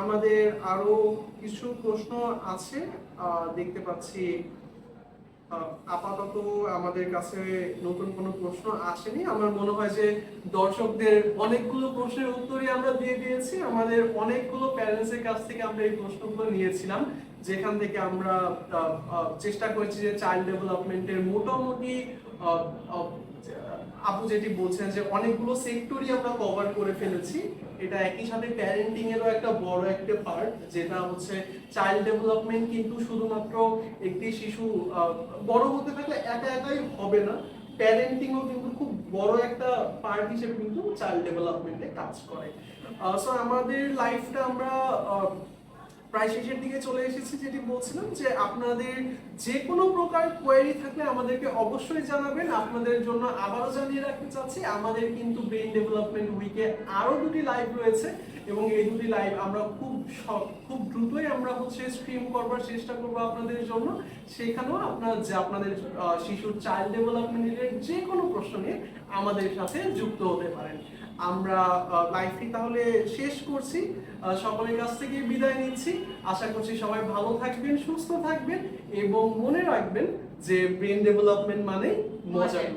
Speaker 1: আমাদের আরো কিছু প্রশ্ন আছে দেখতে পাচ্ছি। আপাতত আমাদের কাছে নতুন কোনো প্রশ্ন আসেনি। আমার মনে হয় যে দর্শকদের অনেকগুলো প্রশ্নের উত্তরই আমরা দিয়ে দিয়েছি। আমাদের অনেকগুলো প্যারেন্টসের কাছ থেকে আমরা এই প্রশ্নগুলো নিয়েছিলাম, যেখান থেকে আমরা চেষ্টা করেছি যে চাইল্ড ডেভেলপমেন্টের মোটামুটি আপু যেটি বলছেন যে অনেকগুলো সেক্টরই আমরা কভার করে ফেলেছি। এটা একই সাথে প্যারেন্টিং এরও একটা বড় একটা পার্ট, যেটা হচ্ছে চাইল্ড ডেভেলপমেন্ট কিন্তু শুধুমাত্র একটি শিশু বড় হতে থাকলে একা একাই হবে না, প্যারেন্টিংও কিন্তু খুব বড় একটা পার্ট হিসেবে কিন্তু চাইল্ড ডেভেলপমেন্টে কাজ করে। সো আমাদের লাইফটা আমরা প্রায় শেষের দিকে চলে এসেছি। যেটি বলছিলাম যে আপনাদের যে কোনো প্রকার কোয়েরি থাকলে আমাদেরকে অবশ্যই জানাবেন। আপনাদের জন্য আবারও জানিয়ে রাখতে চাচ্ছি, আমাদের কিন্তু ব্রেইন ডেভেলপমেন্ট উইকে আরো 2টি লাইভ রয়েছে এবং এই 2টি লাইভ আমরা খুব দ্রুতই আমরা স্ট্রিম করবার চেষ্টা করব আপনাদের জন্য। সেখানেও আপনাদের শিশুর চাইল্ড ডেভেলপমেন্টের যে কোনো প্রশ্ন নিয়ে আমাদের সাথে যুক্ত হতে পারেন। আমরা লাইভটি তাহলে শেষ করছি, সকলের কাছ থেকে বিদায় নিচ্ছি। আশা করছি সবাই ভালো থাকবেন, সুস্থ থাকবেন এবং মনে রাখবেন যে ব্রেন ডেভেলপমেন্ট মানে মজার।